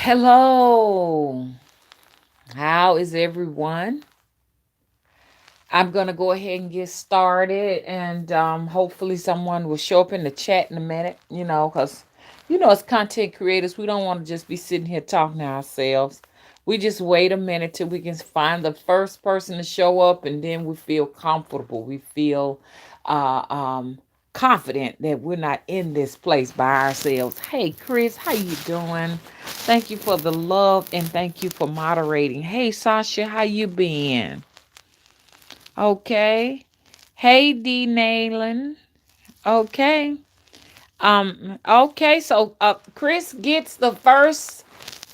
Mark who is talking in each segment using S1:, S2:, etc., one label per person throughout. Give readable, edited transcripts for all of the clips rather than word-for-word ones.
S1: Hello. How is everyone? I'm going to go ahead and get started, and hopefully someone will show up in the chat in a minute, because, as content creators, we don't want to just be sitting here talking to ourselves. We just wait a minute till we can find the first person to show up, and then we feel comfortable. We feel uh, um, confident that we're not in this place by ourselves. Hey, Chris, how you doing? Thank you for the love and thank you for moderating. Hey, Sasha, how you been? Okay. Hey, D. Nayland. Okay. Okay, so Chris gets the first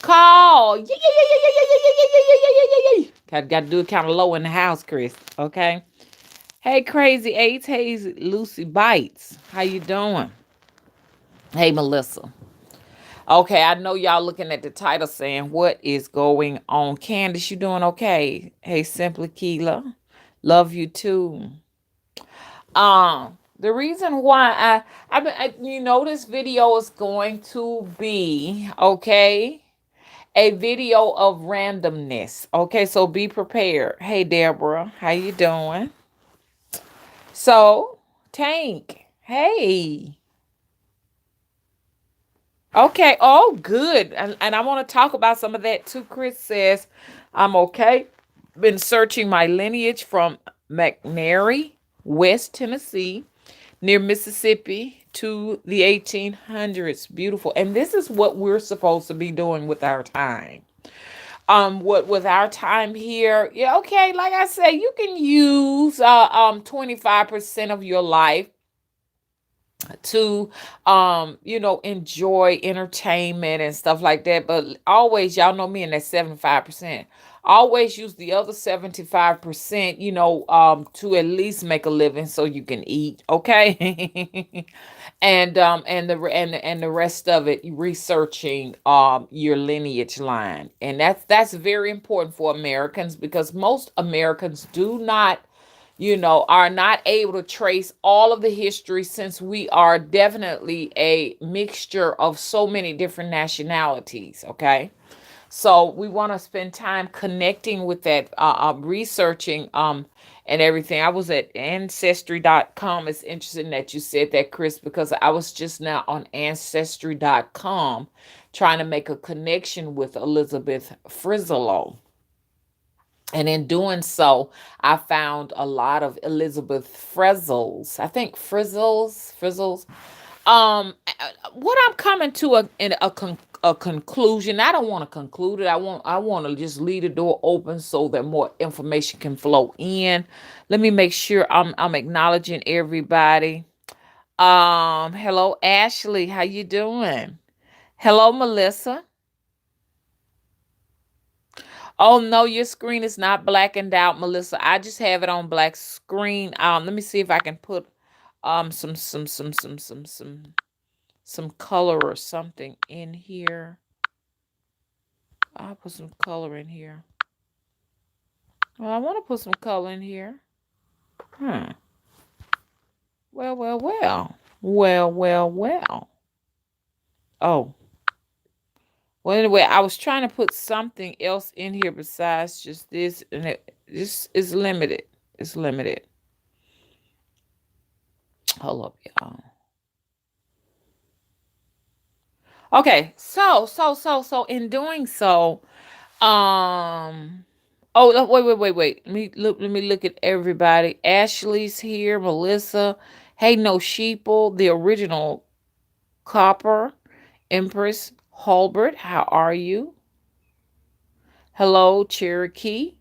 S1: call. Yeah, yeah, yeah, yeah, yeah, yeah, yeah, yeah, yeah, yeah, yeah, yeah, yeah. Got to do it kind of low in the house, Chris. Okay. Hey, Crazy Eights. Hey, Lucy Bites. How you doing? Hey, Melissa. Okay, I know y'all looking at the title saying, what is going on? Candace, you doing okay? Hey, Simply Keela. Love you too. The reason why this video is going to be, okay, a video of randomness. Okay, so be prepared. Hey, Deborah, how you doing? So, Tank, hey. Okay. Oh, good. And I want to talk about some of that too. Chris says, I'm okay. Been searching my lineage from McNary, West Tennessee, near Mississippi to the 1800s. Beautiful. And this is what we're supposed to be doing with our time. What with our time here, yeah, okay, like I say, you can use 25% of your life to enjoy entertainment and stuff like that, but always, y'all know me, in that 75%, always use the other 75%, to at least make a living so you can eat, okay. And the rest of it researching your lineage line, and that's very important for Americans, because most Americans do not, are not able to trace all of the history, since we are definitely a mixture of so many different nationalities. Okay. So we want to spend time connecting with that, researching, and everything. I was at ancestry.com. It's interesting that you said that, Chris, because I was just now on ancestry.com trying to make a connection with Elizabeth Frizzolo. And in doing so, I found a lot of Elizabeth Frizzles. I think Frizzles. What I'm coming to a conclusion. I don't want to conclude it. I want to just leave the door open so that more information can flow in. Let me make sure I'm acknowledging everybody. Hello Ashley, how you doing? Hello Melissa. Oh no, your screen is not blackened out, Melissa. I just have it on black screen. Let me see if I can put some color or something in here. I'll put some color in here. Well, I want to put some color in here. Hmm. Well, well, well. Well, well, well. Oh. Well, anyway, I was trying to put something else in here besides just this, and this is limited. It's limited. Hold up, y'all. Okay, so in doing so, wait. Let me look at everybody. Ashley's here, Melissa. Hey, no sheeple, the original copper, Empress Hulbert, how are you? Hello, Cherokee.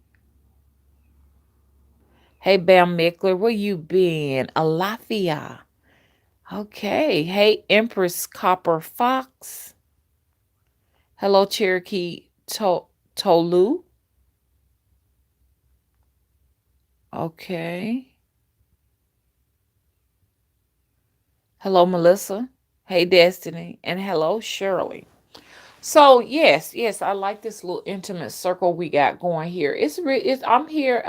S1: Hey, Bam Mickler, where you been? Alafia. Okay. Hey, Empress Copper Fox. Hello, Cherokee Tolu. Okay. Hello, Melissa. Hey, Destiny. And hello, Shirley. So yes, I like this little intimate circle we got going here. I'm here.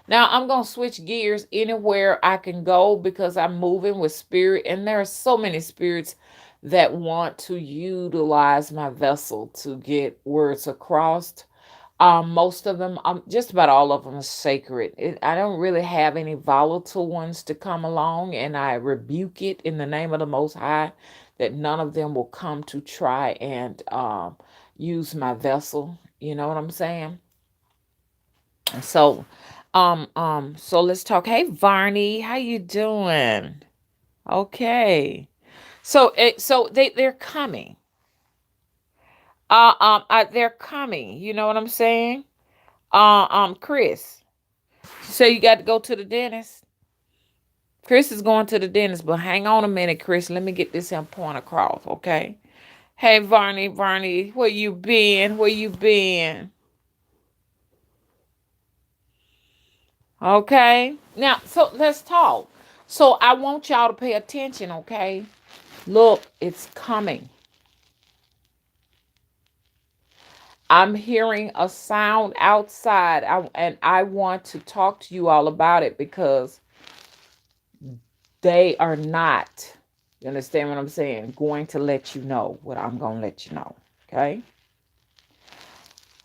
S1: Now I'm gonna switch gears anywhere I can go because I'm moving with spirit, and there are so many spirits that want to utilize my vessel to get words across. Most of them, just about all of them, are sacred. I don't really have any volatile ones to come along, and I rebuke it in the name of the Most High that none of them will come to try and use my vessel. You know what I'm saying? So, so let's talk. Hey, Varney, how you doing? Okay. So they're coming. They're coming. You know what I'm saying? Chris. So you got to go to the dentist. Chris is going to the dentist, but hang on a minute, Chris. Let me get this in point across, okay? Hey, Varney, where you been? Where you been? Okay. Now, so let's talk. So I want y'all to pay attention, okay? Look, it's coming. I'm hearing a sound outside, and I want to talk to you all about it because they are not, you understand what I'm saying, going to let you know what I'm going to let you know, okay?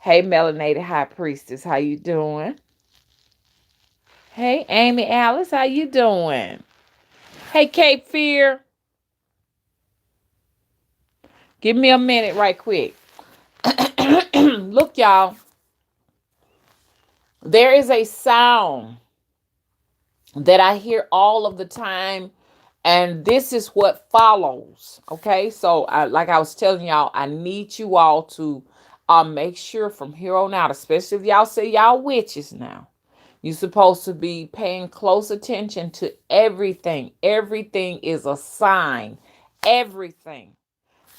S1: Hey, Melanated High Priestess, how you doing? Hey, Amy Alice, how you doing? Hey, Cape Fear. Give me a minute right quick. Look, y'all. There is a sound that I hear all of the time, and this is what follows. Okay, so like I was telling y'all, I need you all to make sure from here on out, especially if y'all say y'all witches now, you're supposed to be paying close attention to everything. Everything is a sign. Everything.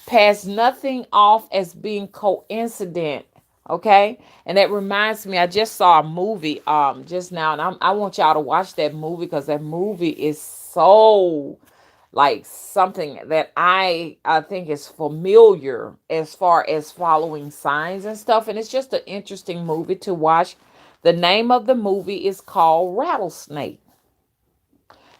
S1: Pass nothing off as being coincident. Okay. And that reminds me, I just saw a movie just now, and I want y'all to watch that movie because that movie is so like something that I think is familiar as far as following signs and stuff. And it's just an interesting movie to watch. The name of the movie is called Rattlesnake.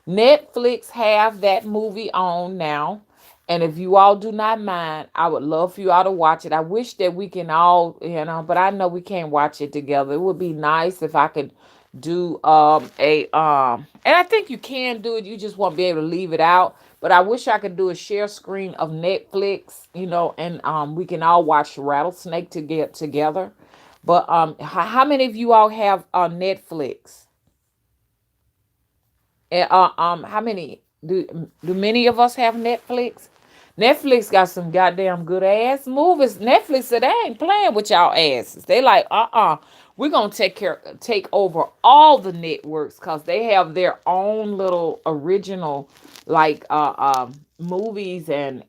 S1: Netflix have that movie on now. And if you all do not mind, I would love for you all to watch it. I wish that we can all, but I know we can't watch it together. It would be nice if I could do and I think you can do it. You just won't be able to leave it out. But I wish I could do a share screen of Netflix, and we can all watch Rattlesnake to get together. But how many of you all have Netflix? How many do many of us have Netflix? Netflix got some goddamn good ass movies. Netflix said they ain't playing with y'all asses. They like, we're gonna take over all the networks because they have their own little original like movies and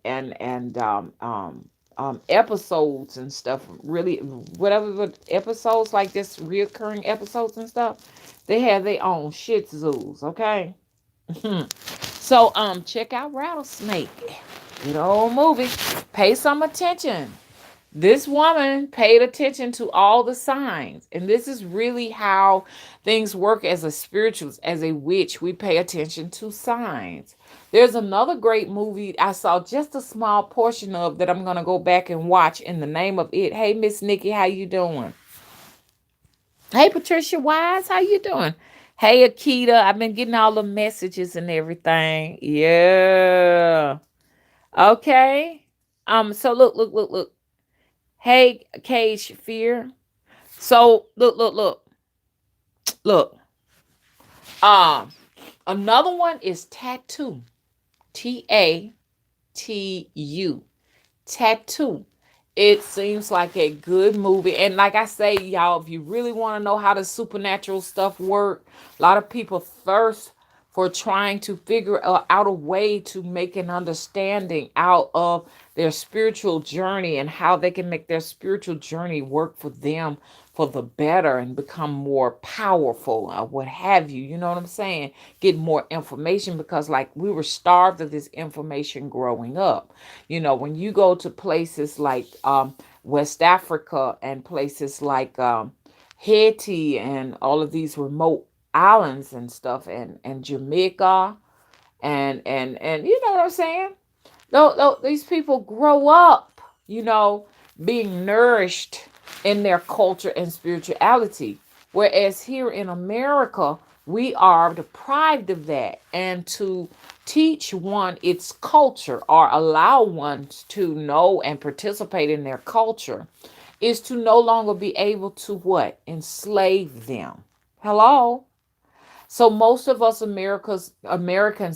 S1: episodes and stuff. Really, whatever the episodes like this, reoccurring episodes and stuff. They have their own shit zoos, okay? So check out Rattlesnake. Good old movie. Pay some attention. This woman paid attention to all the signs. And this is really how things work as a spiritualist, as a witch. We pay attention to signs. There's another great movie I saw just a small portion of that I'm gonna go back and watch in the name of it. Hey, Miss Nikki, how you doing? Hey, Patricia Wise, how you doing? Hey, Akita, I've been getting all the messages and everything. Yeah. Okay. So look. Hey, Cage Fear. So look. Um, Another one is Tattoo. Tattoo. Tattoo. It seems like a good movie. And like I say, y'all, if you really want to know how the supernatural stuff work, a lot of people thirst for trying to figure out a way to make an understanding out of their spiritual journey and how they can make their spiritual journey work for them for the better and become more powerful or what have you. You know what I'm saying? Get more information because like we were starved of this information growing up. When you go to places like West Africa and places like Haiti and all of these remote islands and stuff and Jamaica and you know what I'm saying? These people grow up, you know, being nourished in their culture and spirituality. Whereas here in America, we are deprived of that. And to teach one its culture or allow one to know and participate in their culture is to no longer be able to what? Enslave them. Hello? So most of us Americans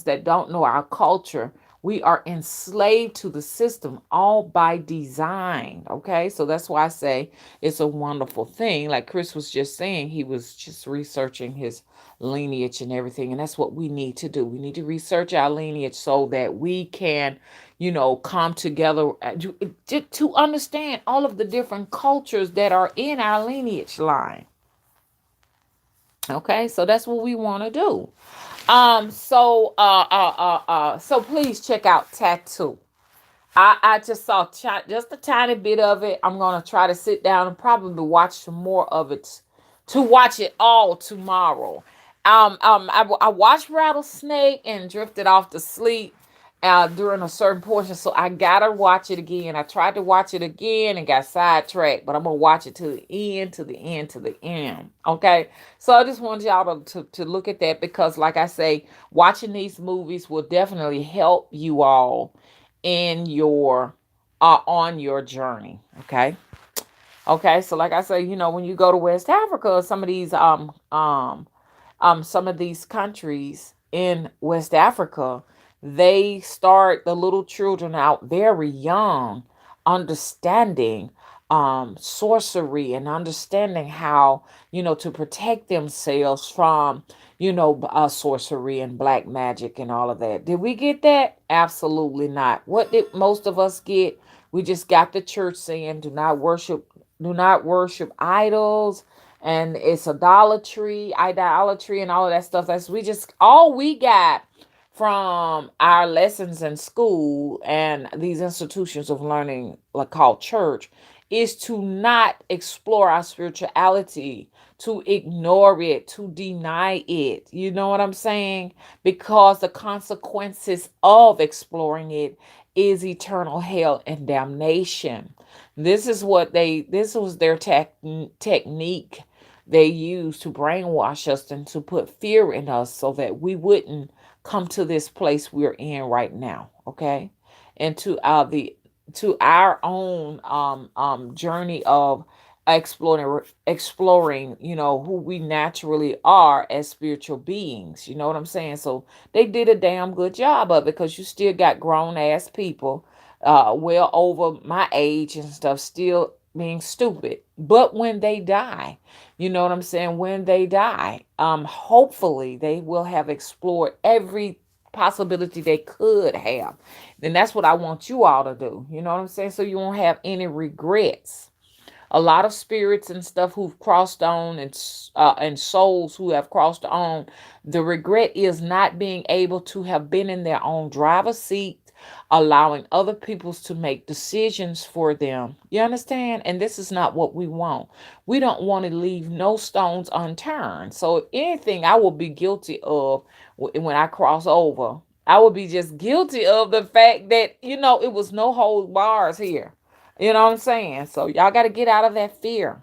S1: that don't know our culture, we are enslaved to the system all by design. Okay. So that's why I say it's a wonderful thing. Like Chris was just saying, he was just researching his lineage and everything. And that's what we need to do. We need to research our lineage so that we can, come together to understand all of the different cultures that are in our lineage line. Okay, so that's what we want to do. So please check out Tattoo. I just saw just a tiny bit of it. I'm gonna try to sit down and probably watch some more of it to watch it all tomorrow. I watched Rattlesnake and drifted off to sleep during a certain portion, so I gotta watch it again. I tried to watch it again and got sidetracked, but I'm gonna watch it to the end, to the end, to the end. Okay, so I just wanted y'all to look at that because, like I say, watching these movies will definitely help you all in your on your journey. Okay, so like I say, when you go to West Africa, some of these countries in West Africa, they start the little children out very young, understanding sorcery and understanding how, to protect themselves from, sorcery and black magic and all of that. Did we get that? Absolutely not. What did most of us get? We just got the church saying, do not worship idols, and it's idolatry and all of that stuff. That's we just all we got from our lessons in school and these institutions of learning like called church is to not explore our spirituality, to ignore it, to deny it. You know what I'm saying? Because the consequences of exploring it is eternal hell and damnation. This was their technique they used to brainwash us and to put fear in us so that we wouldn't come to this place we're in right now. Okay. And to our own journey of exploring, who we naturally are as spiritual beings. You know what I'm saying? So they did a damn good job of it because you still got grown ass people well over my age and stuff still being stupid. But when they die, you know what I'm saying? When they die, hopefully they will have explored every possibility they could have. Then that's what I want you all to do. You know what I'm saying? So you won't have any regrets. A lot of spirits and stuff who've crossed on and souls who have crossed on, the regret is not being able to have been in their own driver's seat, allowing other people's to make decisions for them. You understand? And this is not what we want. We don't want to leave no stones unturned. So if anything I will be guilty of when I cross over, I will be just guilty of the fact that, it was no hold bars here. You know what I'm saying? So y'all got to get out of that fear.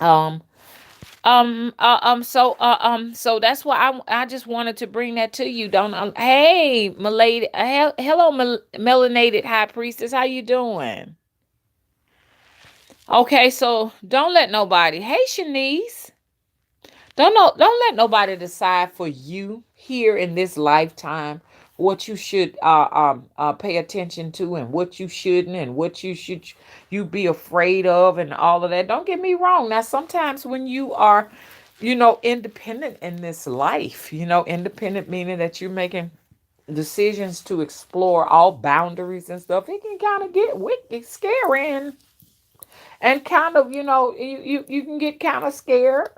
S1: Um, so that's why I just wanted to bring that to you. Don't Hey, Milady, hello, melanated high priestess, how you doing? Okay, so don't let nobody. Hey, Shanice, don't let nobody decide for you here in this lifetime what you should pay attention to and what you shouldn't and what you be afraid of and all of that. Don't get me wrong. Now, sometimes when you are, independent in this life, independent meaning that you're making decisions to explore all boundaries and stuff, it can kind of get wicked, scary, and kind of, you can get kind of scared,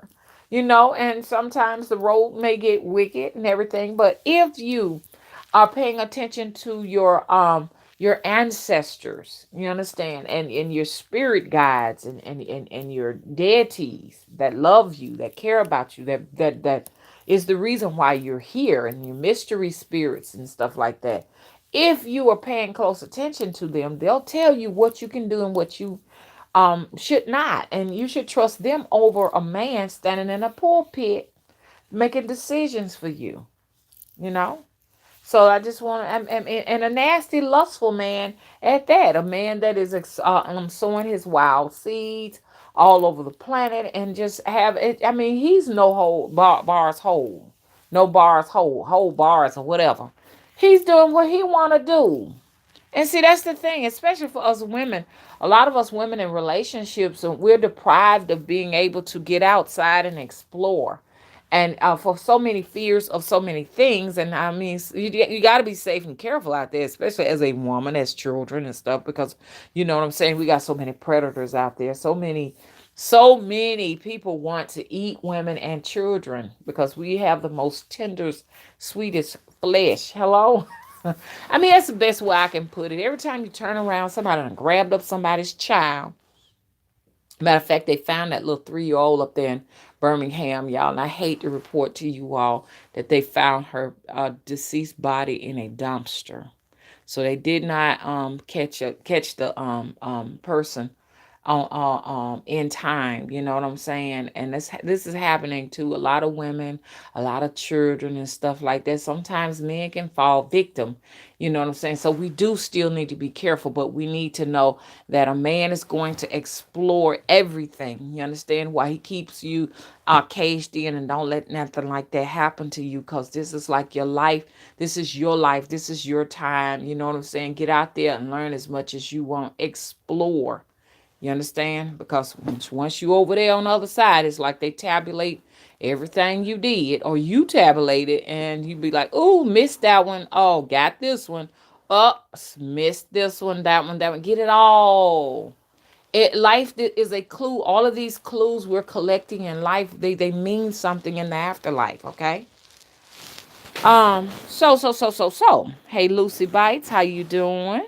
S1: and sometimes the road may get wicked and everything. But if you are paying attention to your ancestors, you understand, and your spirit guides and your deities that love you, that care about you, that is the reason why you're here, and your mystery spirits and stuff like that. if you are paying close attention to them, they'll tell you what you can do and what you should not. And you should trust them over a man standing in a pulpit making decisions for you, you know? So I just want to, and a nasty, lustful man at that, a man that is sowing his wild seeds all over the planet and just have it. I mean, he's no bars hold, no bars hold bars or whatever. He's doing what he want to do. And see, that's the thing, especially for us women. A lot of us women in relationships, we're deprived of being able to get outside and explore. And for so many fears of so many things. And I mean, you got to be safe and careful out there, especially as a woman, as children and stuff, because you know what I'm saying? We got so many predators out there. So many people want to eat women and children because we have the most tender, sweetest flesh. Hello? I mean, that's the best way I can put it. Every time you turn around, somebody done grabbed up somebody's child. Matter of fact, they found that little 3-year-old up there in Birmingham, y'all. And I hate to report to you all that they found her deceased body in a dumpster. So they did not catch the person on in time. You know what I'm saying? And this is happening to a lot of women, a lot of children and stuff like that. Sometimes men can fall victim. You know what I'm saying? So we do still need to be careful, but we need to know that a man is going to explore everything. You understand why he keeps you caged in and don't let nothing like that happen to you, because this is like your life. This is your life. This is your time. You know what I'm saying? Get out there and learn as much as you want. Explore. You understand? Because once you over there on the other side, it's like they tabulate everything you did, or you tabulate it, and you be like, "Oh, missed that one. Oh, got this one. Oh, missed this one, that one, that one. Get it all." Life is a clue. All of these clues we're collecting in life, they mean something in the afterlife. Okay. So. Hey, Lucy Bites, how you doing?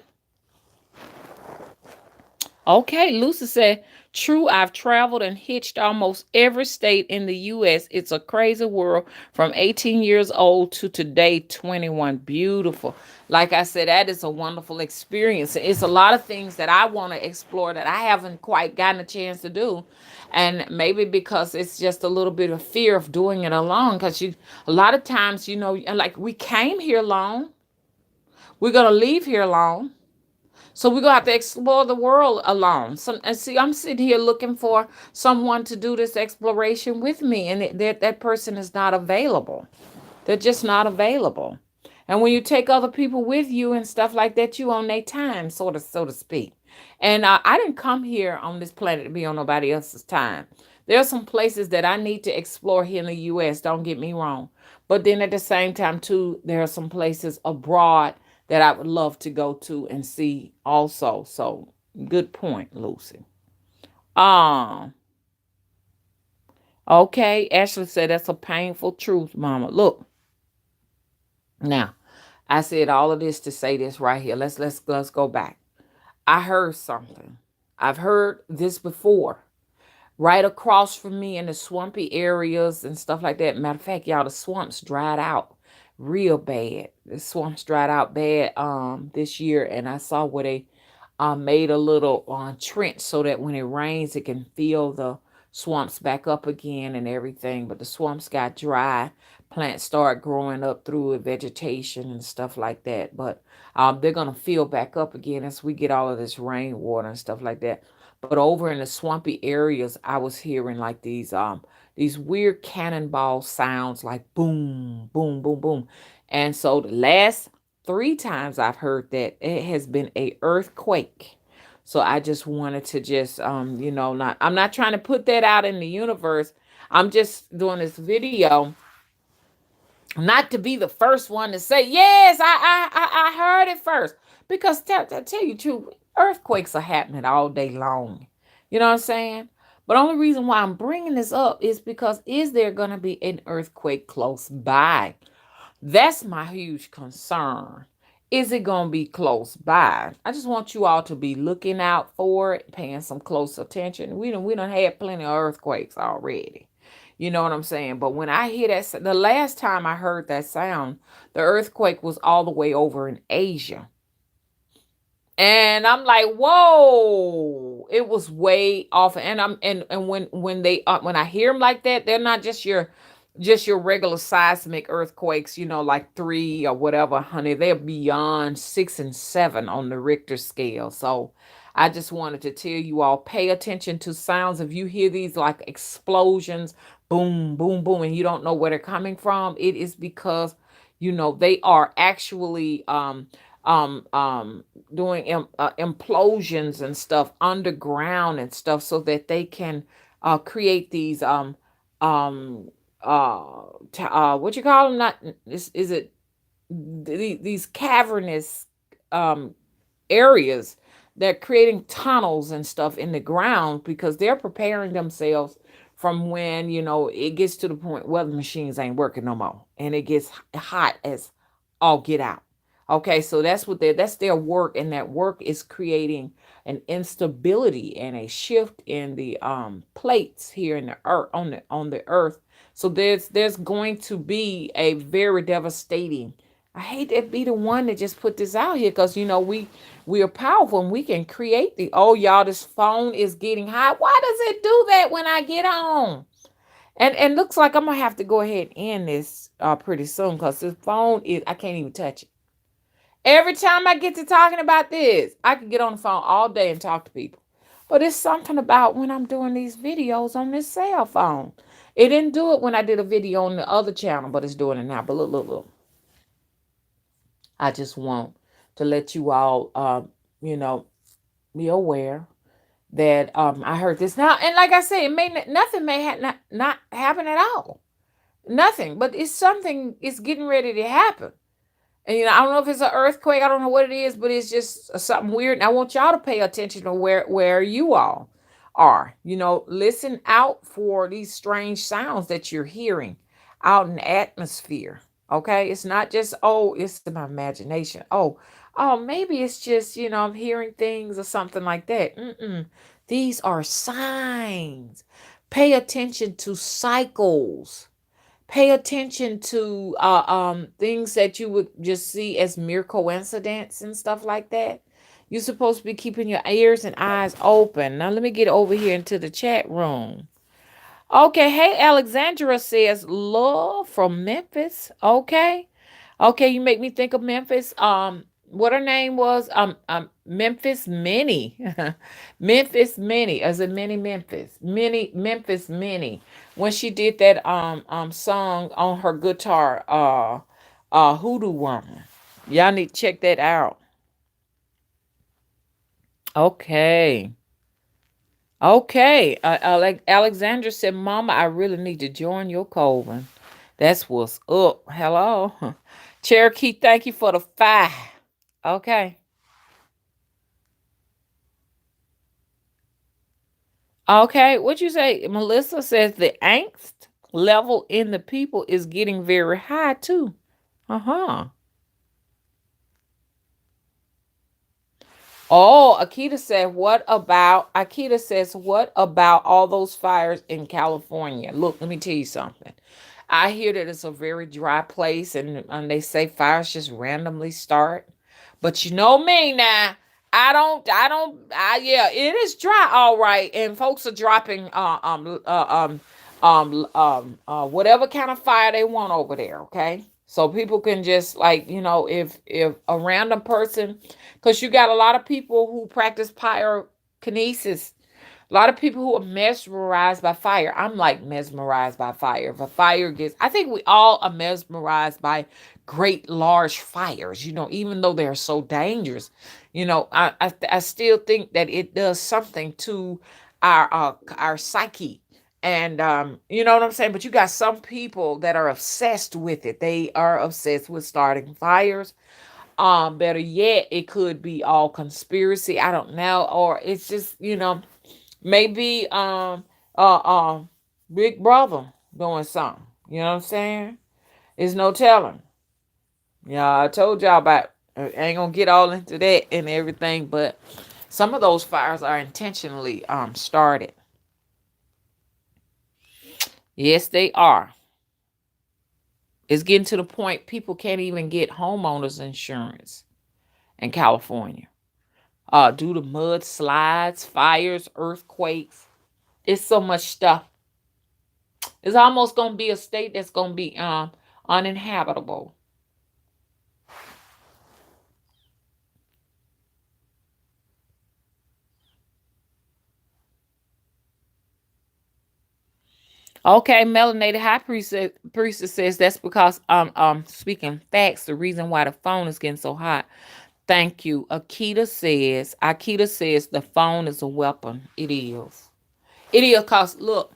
S1: Okay, Lucy said, true, I've traveled and hitched almost every state in the U.S. It's a crazy world from 18 years old to today, 21. Beautiful. Like I said, that is a wonderful experience. It's a lot of things that I want to explore that I haven't quite gotten a chance to do. And maybe because it's just a little bit of fear of doing it alone. Because a lot of times, like we came here alone, we're going to leave here alone. So we're gonna have to explore the world alone. And see, I'm sitting here looking for someone to do this exploration with me, and that person is not available. They're just not available. And when you take other people with you and stuff like that, you on their time, so to speak. And I didn't come here on this planet to be on nobody else's time. There are some places that I need to explore here in the U.S. Don't get me wrong, but then at the same time too, there are some places abroad that I would love to go to and see also. So good point, Lucy. Um, okay, Ashley said that's a painful truth, Mama. Look, now I said all of this to say this right here. Let's go back. I heard something. I've heard this before. Right across from me in the swampy areas and stuff like that. Matter of fact, y'all, the swamps dried out real bad. The swamps dried out bad this year, and I saw where they made a little trench so that when it rains, it can fill the swamps back up again and everything. But the swamps got dry. Plants start growing up through it, vegetation and stuff like that. But they're going to fill back up again as we get all of this rainwater and stuff like that. But over in the swampy areas, I was hearing like these weird cannonball sounds, like boom, boom, boom, boom. And so the last 3 times I've heard that, it has been a earthquake. So I just wanted to just not, I'm not trying to put that out in the universe. I'm just doing this video not to be the first one to say, yes, I heard it first. Because tell you the truth, earthquakes are happening all day long. You know what I'm saying? But the only reason why I'm bringing this up is because, is there going to be an earthquake close by? That's my huge concern. Is it going to be close by? I just want you all to be looking out for it, paying some close attention. We done had plenty of earthquakes already. You know what I'm saying? But when I hear that, the last time I heard that sound, the earthquake was all the way over in Asia. And I'm like, whoa, it was way off. And when they when I hear them like that, they're not just your regular seismic earthquakes, like 3 or whatever, honey. They're beyond 6 and 7 on the Richter scale. So I just wanted to tell you all, pay attention to sounds. If you hear these like explosions, boom, boom, boom, and you don't know where they're coming from, it is because they are actually um um doing implosions and stuff underground and stuff, so that they can create these um what you call them, not is it these cavernous um areas. They're creating tunnels and stuff in the ground because they're preparing themselves from when it gets to the point where the machines ain't working no more and it gets hot as all get out. Okay, so that's their work, and that work is creating an instability and a shift in the plates here in the earth, on the earth. So there's going to be a very devastating. I hate to be the one that just put this out here, because we are powerful and we can create oh y'all, this phone is getting hot. Why does it do that when I get on? And looks like I'm gonna have to go ahead and end this pretty soon, because this phone is, I can't even touch it. Every time I get to talking about this, I can get on the phone all day and talk to people. But it's something about when I'm doing these videos on this cell phone. It didn't do it when I did a video on the other channel, but it's doing it now. But look, look, look. I just want to let you all, you know, be aware that I heard this now. And like I said, nothing may not happen at all. Nothing. But it's something, it's getting ready to happen. And I don't know if it's an earthquake. I don't know what it is, but it's just something weird. And I want y'all to pay attention to where you all are. Listen out for these strange sounds that you're hearing out in the atmosphere. Okay, it's not just, oh, it's my imagination. Oh, maybe it's just I'm hearing things or something like that. These are signs. Pay attention to cycles. Pay attention to things that you would just see as mere coincidence and stuff like that. You're supposed to be keeping your ears and eyes open. Now let me get over here into the chat room. Okay, hey, Alexandra says love from Memphis. Okay. Okay, you make me think of Memphis. What her name was? Memphis Minnie. Memphis Minnie, as in Minnie Memphis. Minnie Memphis Minnie. When she did that song on her guitar, Hoodoo Woman. Y'all need to check that out. Okay. Okay. Like Alexandra said, Mama, I really need to join your coven. That's what's up. Hello. Cherokee, thank you for the 5. Okay. Okay. What you say? Melissa says the angst level in the people is getting very high too. Uh-huh. Oh, Akita says, what about all those fires in California? Look, let me tell you something. I hear that it's a very dry place, and they say fires just randomly start. But you know me now. Yeah, it is dry, all right. And folks are dropping whatever kind of fire they want over there, okay? So people can just, like, if a random person, because you got a lot of people who practice pyrokinesis, a lot of people who are mesmerized by fire. I'm like mesmerized by fire. If a fire gets, I think we all are mesmerized by great large fires, even though they're so dangerous. I still think that it does something to our psyche. And you know what I'm saying? But you got some people that are obsessed with it. They are obsessed with starting fires. Better yet, it could be all conspiracy. I don't know. Or it's just, maybe Big Brother doing something. You know what I'm saying? There's no telling. Yeah, I told y'all about. I ain't gonna get all into that and everything, but some of those fires are intentionally started. Yes, they are. It's getting to the point people can't even get homeowners insurance in California. Due to mudslides, fires, earthquakes. It's so much stuff. It's almost gonna be a state that's gonna be uninhabitable. Okay, melanated high priestess says that's because speaking facts, the reason why the phone is getting so hot. Thank you. Akita says the phone is a weapon. It is. It is because look,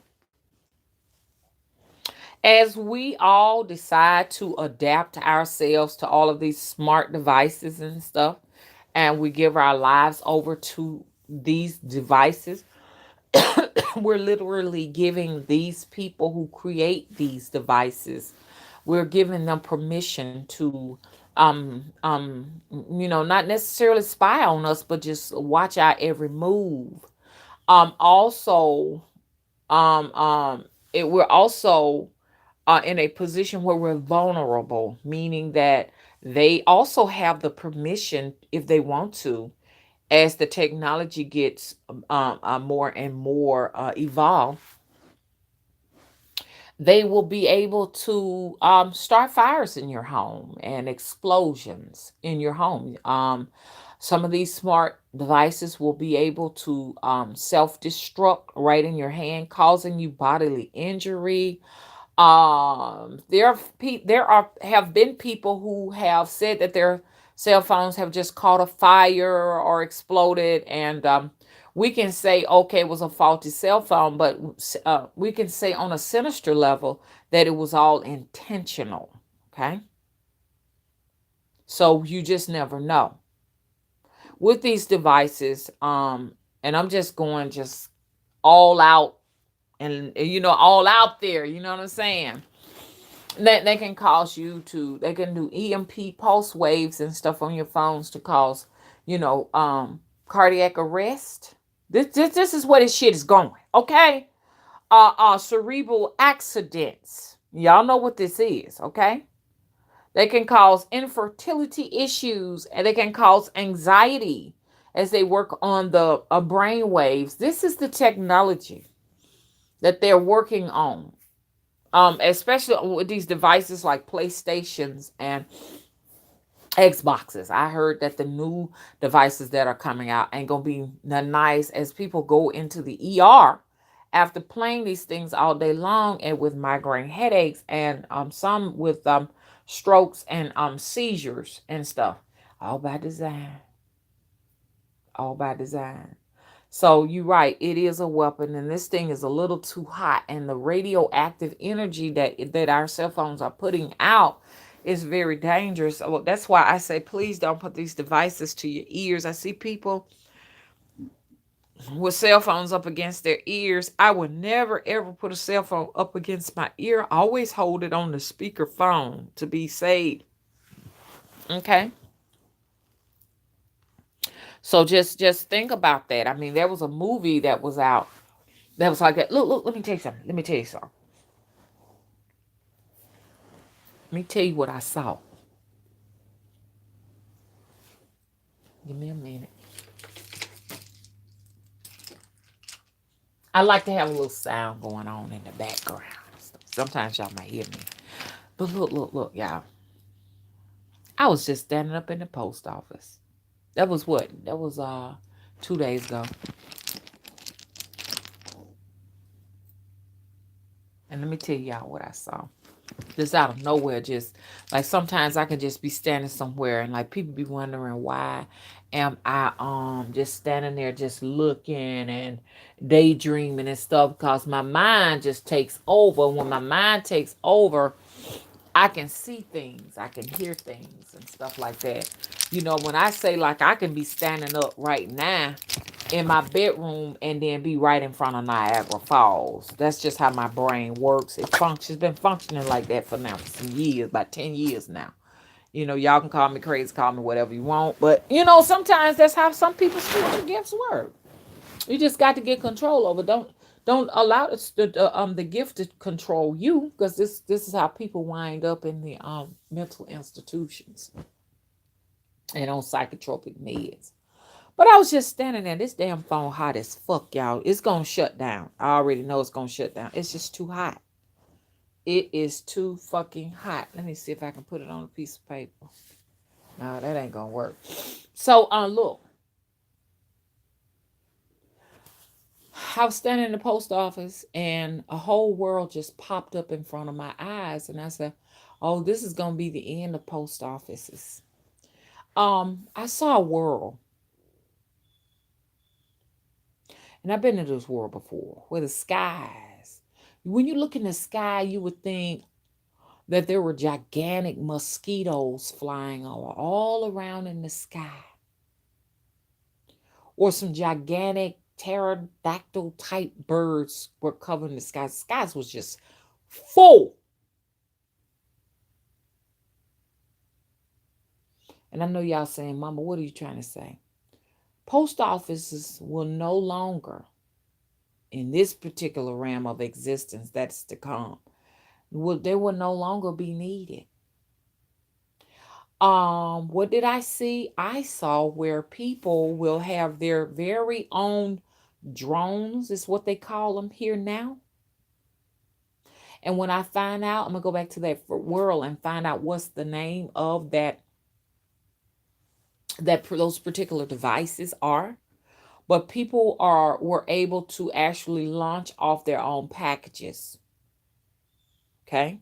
S1: as we all decide to adapt ourselves to all of these smart devices and stuff, and we give our lives over to these devices, we're literally giving these people who create these devices, we're giving them permission to not necessarily spy on us, but just watch our every move. Also, um um we're also in a position where we're vulnerable, meaning that they also have the permission, if they want to, as the technology gets more and more evolved, they will be able to start fires in your home and explosions in your home. Some of these smart devices will be able to self destruct right in your hand, causing you bodily injury. There are have been people who have said that their cell phones have just caught a fire or exploded, and we can say, okay, it was a faulty cell phone, but we can say on a sinister level that it was all intentional. Okay, so you just never know with these devices. And I'm just going just all out, and all out there. You know what I'm saying? That they can cause you to, they can do EMP pulse waves and stuff on your phones to cause, you know, cardiac arrest. This is where this shit is going. Okay. Cerebral accidents. Y'all know what this is, okay? They can cause infertility issues, and they can cause anxiety as they work on the brain waves. This is the technology that they're working on, especially with these devices like PlayStations and Xboxes. I heard that the new devices that are coming out ain't gonna be nice as people go into the ER after playing these things all day long, and with migraine headaches, and some with strokes and seizures and stuff. All by design. All by design. So you're right, it is a weapon, and this thing is a little too hot, and the radioactive energy that our cell phones are putting out is very dangerous. So that's why I say, please don't put these devices to your ears. I see people with cell phones up against their ears. I would never ever put a cell phone up against my ear. I always hold it on the speaker phone to be safe. Okay. So just think about that. I mean, there was a movie that was out that was like that. Look, let me tell you something. Let me tell you something. Let me tell you what I saw. Give me a minute. I like to have a little sound going on in the background. Sometimes y'all might hear me. But look, y'all. I was just standing up in the post office. That was what? That was 2 days ago. And let me tell y'all what I saw. Just out of nowhere, just like sometimes I can just be standing somewhere and like people be wondering why am I just standing there just looking and daydreaming and stuff, because my mind just takes over. When my mind takes over, I can see things, I can hear things and stuff like that. When I say, like, I can be standing up right now in my bedroom and then be right in front of Niagara Falls. That's just how my brain works. It functions, been functioning like that for now for some years, about 10 years now. Y'all can call me crazy, call me whatever you want, but sometimes that's how some people's spiritual gifts work. You just got to get control over. Don't allow the gift to control you, because this is how people wind up in the mental institutions and on psychotropic meds. But I was just standing there. This damn phone hot as fuck, y'all. It's gonna shut down. I already know it's gonna shut down. It's just too hot. It is too fucking hot. Let me see if I can put it on a piece of paper. No, that ain't gonna work. So, look, I was standing in the post office, and a whole world just popped up in front of my eyes, and I said, "Oh, this is gonna be the end of post offices." I saw a world, and I've been in this world before, where the skies. When you look in the sky, you would think that there were gigantic mosquitoes flying all around in the sky, or some gigantic pterodactyl type birds were covering the skies. The skies was just full. And I know y'all saying, Mama, what are you trying to say? Post offices will no longer, in this particular realm of existence that's to come, they will no longer be needed. What did I see? I saw where people will have their very own drones, is what they call them here now. And when I find out, I'm gonna go back to that world and find out what's the name of that those particular devices are. But people were able to actually launch off their own packages. Okay.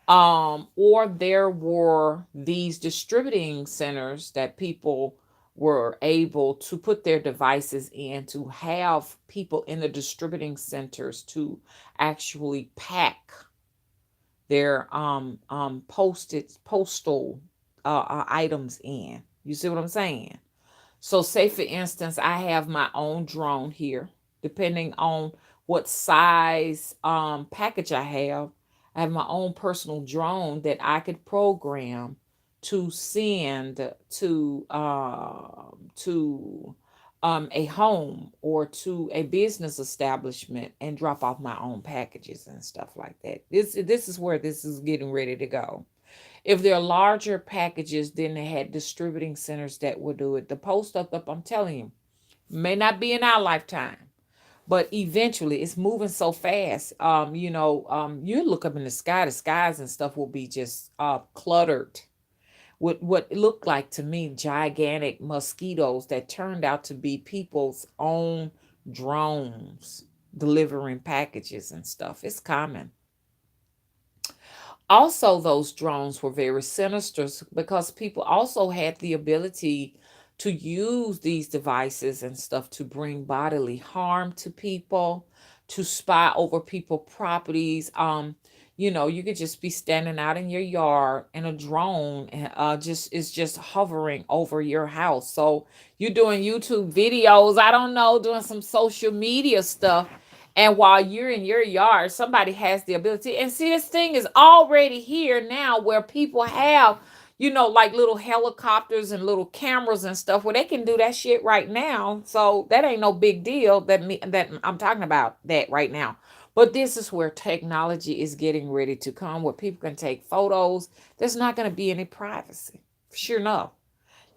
S1: Or there were these distributing centers that people were able to put their devices in, to have people in the distributing centers to actually pack their postal items in. You see what I'm saying? So, say for instance, I have my own drone here. Depending on what size package I have my own personal drone that I could program to send to a home or to a business establishment and drop off my own packages and stuff like that. This is where this is getting ready to go. If they're larger packages, then they had distributing centers that will do it. The post up, I'm telling you, may not be in our lifetime, but eventually it's moving so fast. You look up in the skies and stuff will be just cluttered with what looked like to me gigantic mosquitoes that turned out to be people's own drones delivering packages and stuff. It's common. Also, those drones were very sinister because people also had the ability to use these devices and stuff to bring bodily harm to people, to spy over people properties. You could just be standing out in your yard and a drone just is just hovering over your house. So you're doing YouTube videos, I don't know, doing some social media stuff, and while you're in your yard, somebody has the ability. And see, this thing is already here now where people have, like little helicopters and little cameras and stuff where they can do that shit right now. So that ain't no big deal that I'm talking about that right now. But this is where technology is getting ready to come, where people can take photos. There's not going to be any privacy. Sure enough.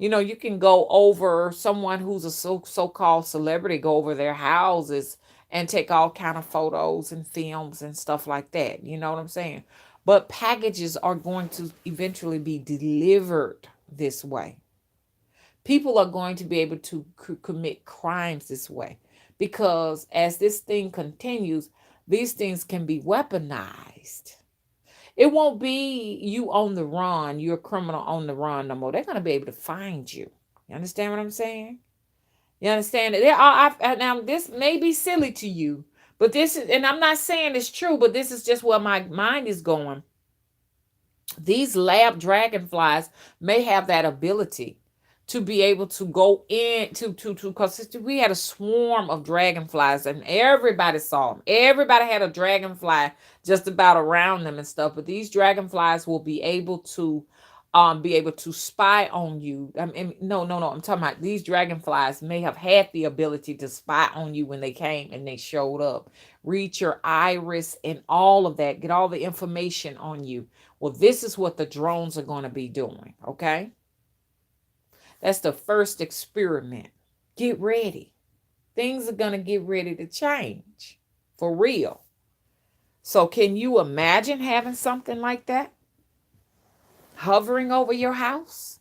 S1: You can go over someone who's a so-called celebrity, go over their houses and take all kind of photos and films and stuff like that. You know what I'm saying? But packages are going to eventually be delivered this way. People are going to be able to commit crimes this way, because as this thing continues, these things can be weaponized. It won't be you on the run, you're a criminal on the run no more. They're going to be able to find you. You understand what I'm saying? You understand it? Now, this may be silly to you, but this is, and I'm not saying it's true, but this is just where my mind is going. These lab dragonflies may have that ability to be able to go in to because we had a swarm of dragonflies and everybody saw them. Everybody had a dragonfly just about around them and stuff. But these dragonflies will be able to be able to spy on you. I mean, no. I'm talking about these dragonflies may have had the ability to spy on you when they came and they showed up. Read your iris and all of that. Get all the information on you. Well, this is what the drones are going to be doing. Okay. That's the first experiment. Get ready. Things are going to get ready to change for real. So, can you imagine having something like that hovering over your house,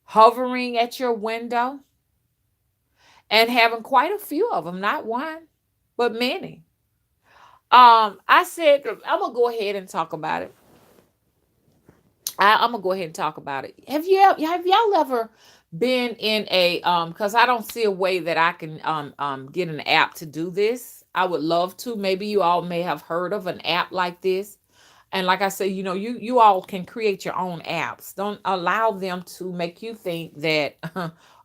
S1: hovering at your window, and having quite a few of them, not one, but many? I said I'm gonna go ahead and talk about it. I'm gonna go ahead and talk about it. Have y'all ever been in a because I don't see a way that I can get an app to do this. I would love to. Maybe you all may have heard of an app like this. And like I say, you all can create your own apps. Don't allow them to make you think that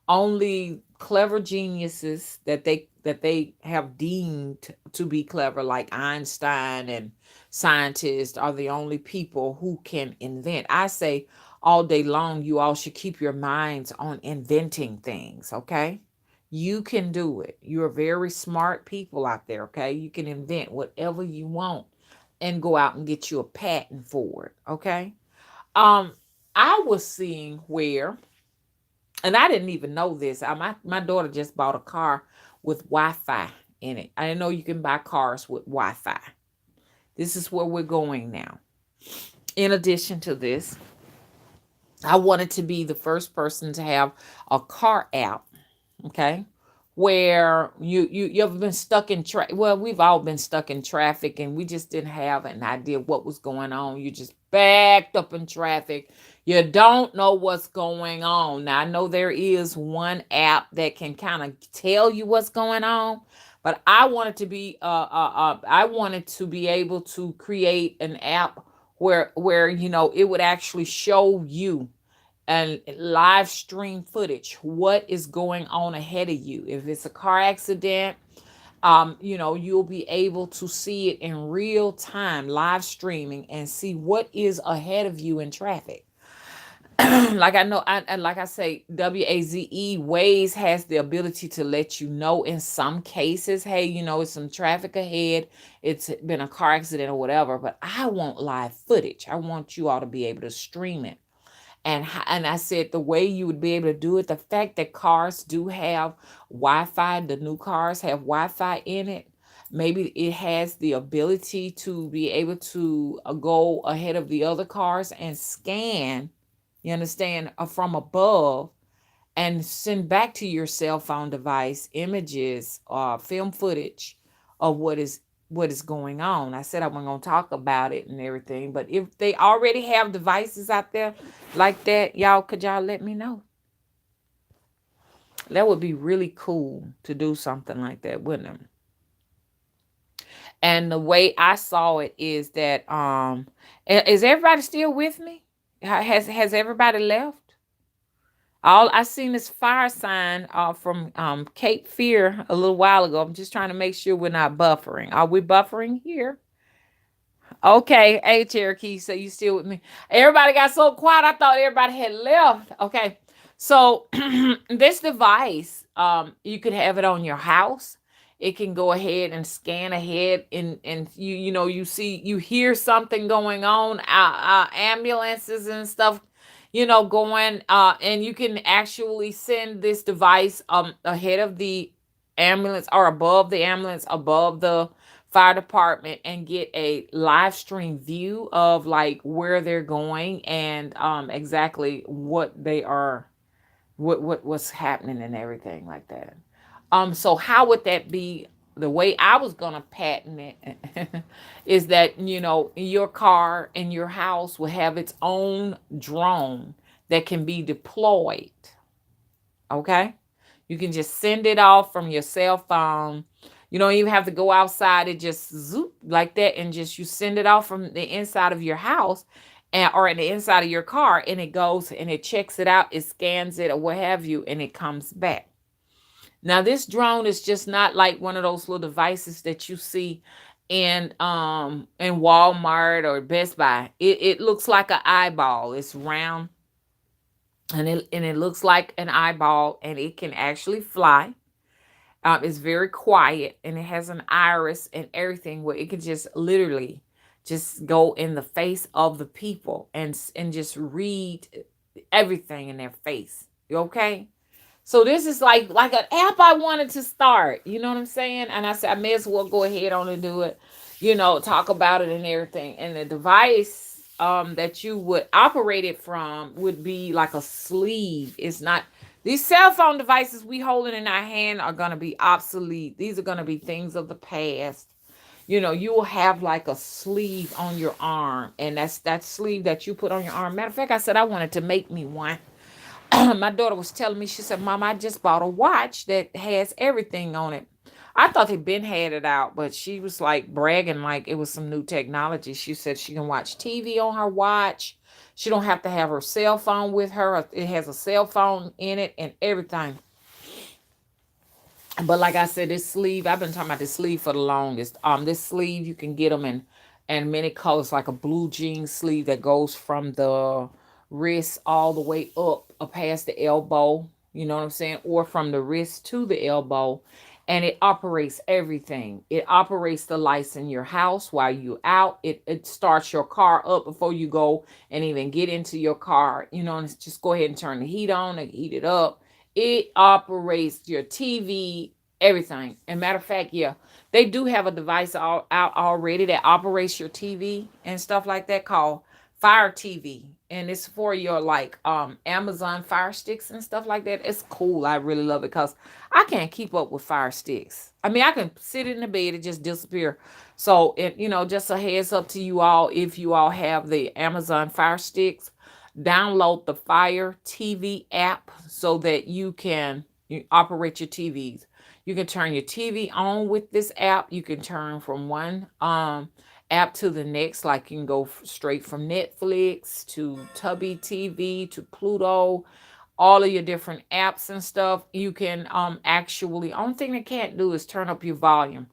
S1: only clever geniuses that they have deemed to be clever, like Einstein and scientists, are the only people who can invent. I say all day long, you all should keep your minds on inventing things, okay? You can do it. You're very smart people out there, okay? You can invent whatever you want and go out and get you a patent for it, okay? Um, I was seeing where, and I didn't even know this. My daughter just bought a car with Wi-Fi in it. I didn't know you can buy cars with Wi-Fi. This is where we're going now. In addition to this, I wanted to be the first person to have a car app, okay? Where you ever been stuck in traffic? Well, we've all been stuck in traffic and we just didn't have an idea what was going on. You just backed up in traffic. You don't know what's going on. Now, I know there is one app that can kind of tell you what's going on, but I wanted to be able to create an app where it would actually show you and live stream footage what is going on ahead of you. If it's a car accident, you'll be able to see it in real time, live streaming, and see what is ahead of you in traffic. Like I know, and like I say, WAZE Waze has the ability to let you know in some cases, hey, it's some traffic ahead, it's been a car accident or whatever. But I want live footage. I want you all to be able to stream it. And I said the way you would be able to do it, the fact that cars do have Wi-Fi, the new cars have Wi-Fi in it. Maybe it has the ability to be able to go ahead of the other cars and scan, you understand, from above, and send back to your cell phone device images or film footage of what is going on. I said I wasn't going to talk about it and everything, but if they already have devices out there like that, could y'all let me know? That would be really cool to do something like that, wouldn't it? And the way I saw it is that is everybody still with me? Has everybody left? All I seen is fire sign from Cape Fear a little while ago. I'm just trying to make sure we're not buffering. Are we buffering here? Okay, hey Cherokee, so you still with me? Everybody got so quiet. I thought everybody had left. Okay, so this device, you could have it on your house. It can go ahead and scan ahead, and you hear something going on, ambulances and stuff, going, and you can actually send this device ahead of the ambulance or above the ambulance, above the fire department, and get a live stream view of like where they're going and exactly what they are, what's happening and everything like that. So how would that be? The way I was gonna patent it is that your car in your house will have its own drone that can be deployed. Okay, you can just send it off from your cell phone. You don't even have to go outside. It just zoop like that, and just you send it off from the inside of your house, or in the inside of your car, and it goes and it checks it out, it scans it or what have you, and it comes back. Now, this drone is just not like one of those little devices that you see in Walmart or Best Buy. It looks like an eyeball. It's round, and it looks like an eyeball, and it can actually fly. It's very quiet, and it has an iris and everything where it can just literally just go in the face of the people and just read everything in their face. You okay? So this is like an app I wanted to start. You know what I'm saying? And I said I may as well go ahead on and do it. Talk about it and everything. And the device that you would operate it from would be like a sleeve. It's not these cell phone devices we holding in our hand are gonna be obsolete. These are gonna be things of the past. You will have like a sleeve on your arm, and that's that sleeve that you put on your arm. Matter of fact, I said I wanted to make me one. My daughter was telling me, she said, Mom, I just bought a watch that has everything on it. I thought they'd been had it out, but she was like bragging like it was some new technology. She said she can watch TV on her watch. She don't have to have her cell phone with her. It has a cell phone in it and everything. But like I said, this sleeve, I've been talking about this sleeve for the longest. This sleeve you can get them in many colors, like a blue jean sleeve that goes from the wrist all the way up past the elbow. You know what I'm saying? Or from the wrist to the elbow. And it operates everything. It operates the lights in your house while you're out. It starts your car up before you go and even get into your car. And just go ahead and turn the heat on and heat it up. It operates your TV, everything. And matter of fact, yeah, they do have a device out already that operates your TV and stuff like that called Fire TV. And it's for your like Amazon Fire Sticks and stuff like that. It's cool. I really love it because I can't keep up with Fire Sticks. I mean, I can sit in the bed and just disappear. So just a heads up to you all, if you all have the Amazon Fire Sticks, download the Fire TV app so that you operate your TVs. You can turn your TV on with this app. You can turn from one app to the next. Like you can go straight from Netflix to Tubby TV to Pluto, all of your different apps and stuff. You can actually, only thing it can't do is turn up your volume,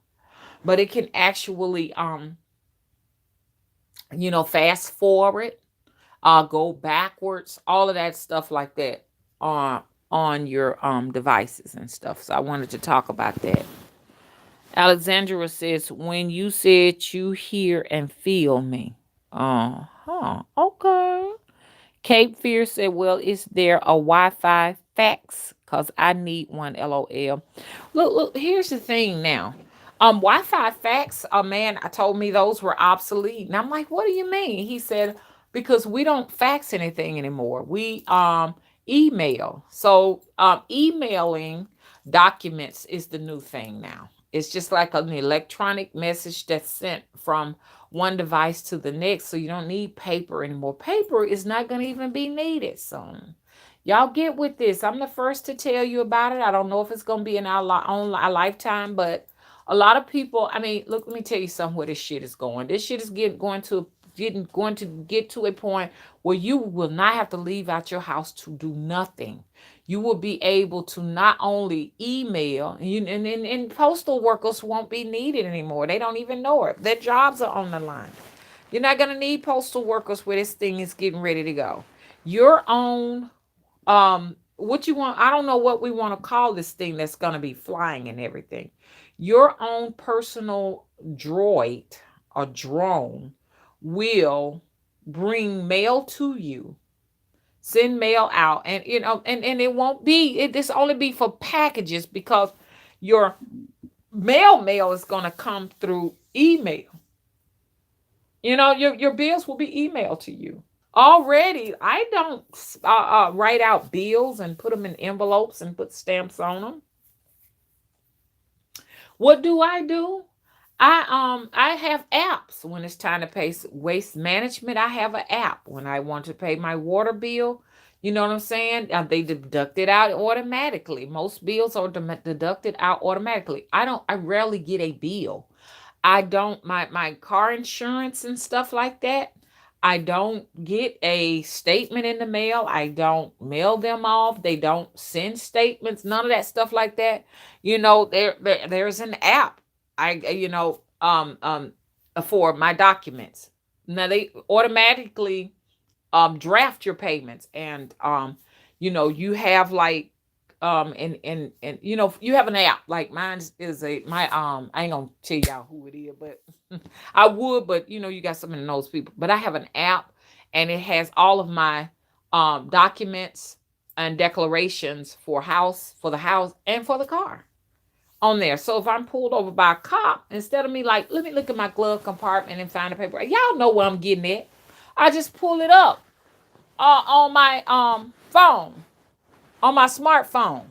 S1: but it can actually fast forward, go backwards, all of that stuff like that on your devices and stuff. So I wanted to talk about that. Alexandra says, when you said you hear and feel me. Okay. Cape Fear said, well, is there a Wi-Fi fax? Because I need one, LOL. Look, here's the thing now. Wi-Fi fax, a man I told me those were obsolete. And I'm like, what do you mean? He said, because we don't fax anything anymore. We email. So emailing documents is the new thing now. It's just like an electronic message that's sent from one device to the next. So you don't need paper anymore. Paper is not going to even be needed soon. Y'all get with this. I'm the first to tell you about it. I don't know if it's going to be in our lifetime, but a lot of people, I mean, look, let me tell you something where this shit is going. This shit is going to get to a point where you will not have to leave out your house to do nothing. You will be able to not only email, and postal workers won't be needed anymore. They don't even know it. Their jobs are on the line. You're not going to need postal workers where this thing is getting ready to go. Your own, what you want, I don't know what we want to call this thing that's going to be flying and everything. Your own personal droid or drone will bring mail to you, send mail out, and and it won't be this only be for packages, because your mail is going to come through email. Your bills will be emailed to you. Already, I don't write out bills and put them in envelopes and put stamps on them. What do? I have apps when it's time to pay waste management. I have an app when I want to pay my water bill. You know what I'm saying? They deduct it out automatically. Most bills are deducted out automatically. I rarely get a bill. I don't my car insurance and stuff like that. I don't get a statement in the mail. I don't mail them off. They don't send statements. None of that stuff like that. There's an app. I um um for my documents. Now they automatically draft your payments, and you have like and you have an app. Like mine is a my I ain't gonna tell y'all who it is, but I would. But you got some of those people. But I have an app, and it has all of my documents and declarations for the house and for the car on there. So if I'm pulled over by a cop, instead of me like, let me look at my glove compartment and find the paper, y'all know where I'm getting at. I just pull it up on my phone, on my smartphone.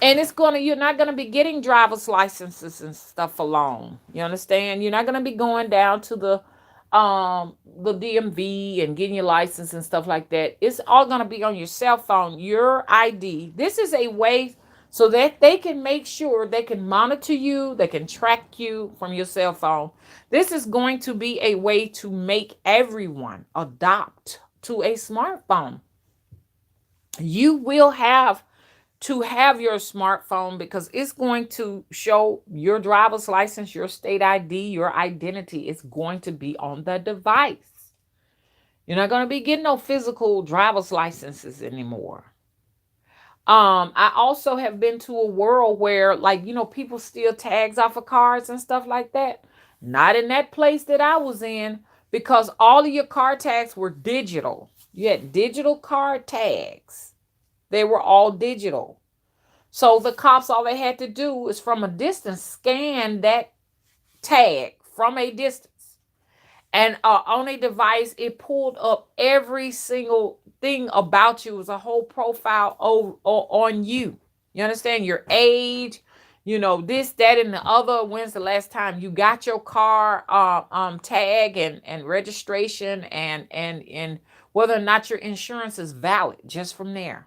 S1: And you're not gonna be getting driver's licenses and stuff alone. You understand? You're not gonna be going down to the DMV and getting your license and stuff like that. It's all gonna be on your cell phone, your ID. This is a way so that they can make sure they can monitor you, they can track you from your cell phone. This is going to be a way to make everyone adopt to a smartphone. You will have to have your smartphone because it's going to show your driver's license, your state ID, your identity is going to be on the device. You're not going to be getting no physical driver's licenses anymore. I also have been to a world where, like, people steal tags off of cars and stuff like that. Not in that place that I was in, because all of your car tags were digital. You had digital car tags. They were all digital. So the cops, all they had to do is from a distance scan that tag from a distance. And on a device, it pulled up every single thing about you. It was a whole profile on you. You understand? Your age, this, that, and the other. When's the last time you got your car tag and registration, and whether or not your insurance is valid just from there.